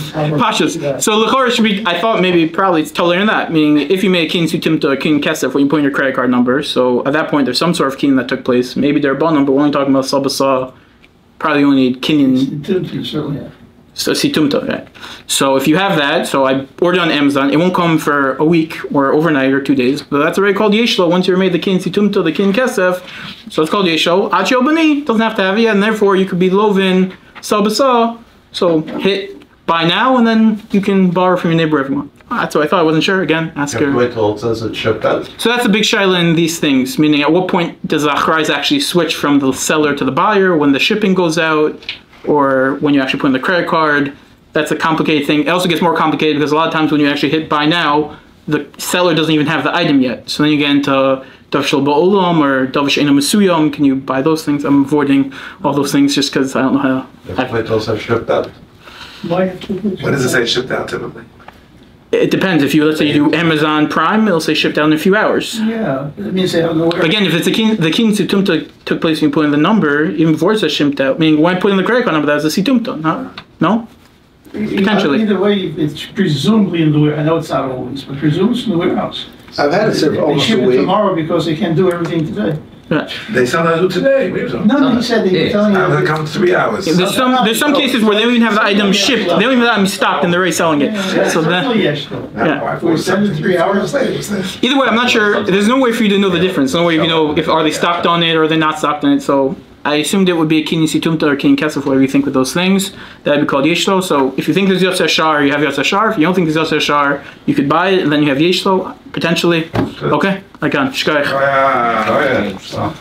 Pashas. So Lechora should be, I thought maybe probably it's totally in that, meaning if you made a kin sutimta or kin kesef when you put in your credit card number, so at that point there's some sort of kin that took place. Maybe they're ball number, we're only talking about Sal B'Sal, probably only need kinyan. Certainly have. So situmta, right? So if you have that, so I ordered on Amazon, it won't come for a week or overnight or 2 days, but that's already called yeshlo once you're made the kin situmta, the kin kesef, so it's called yeshlo. Ad she'yavu b'ni doesn't have to have it yet, and therefore you could be lovin Sal B'Sal. So hit buy now, and then you can borrow from your neighbor if you want. That's what I thought. I wasn't sure. Again, ask her. Wait till it says it's shipped out. So that's a big shaila in these things. Meaning, at what point does the achrayz actually switch from the seller to the buyer? When the shipping goes out, or when you actually put in the credit card? That's a complicated thing. It also gets more complicated because a lot of times when you actually hit buy now, the seller doesn't even have the item yet. So then you get into Davshel Ba'olam or Davsh Eina Mesuyam. Can you buy those things? I'm avoiding all those things just because I don't know how. Wait till it says shipped out. Why? When does it say shipped out typically? It depends. If you, let's say you do Amazon Prime, it'll say shipped out in a few hours. Yeah, it means they have no. Again, if it's the kin situmta took place when you put in the number, even before it says shipped out, meaning when I put in the credit card number, that was a situmta, no? Potentially. Either way, it's presumably in the warehouse. I know it's not always, but presumably in the warehouse. I've had it served They almost ship a it week. tomorrow because they can't do everything today. They sometimes do today. Maybe so. No, he said they were telling I'm gonna you. come 3 hours. There's some cases where they don't even have the item shipped. They don't even have the item stocked and they're already selling it. So that, yeah. We send it 3 hours later. Either way, I'm not sure. There's no way for you to know the difference. No way you know if are they stocked on it or they're not stocked on it. So I assumed it would be a kinyan situmta or kinyan kesef, whatever you think with those things. That would be called yeshlo. So if you think there's yotzer shar, you have yotzer shar. If you don't think there's yotzer shar, you could buy it and then you have yeshlo potentially. Okay, I can. Shkayach. Oh yeah.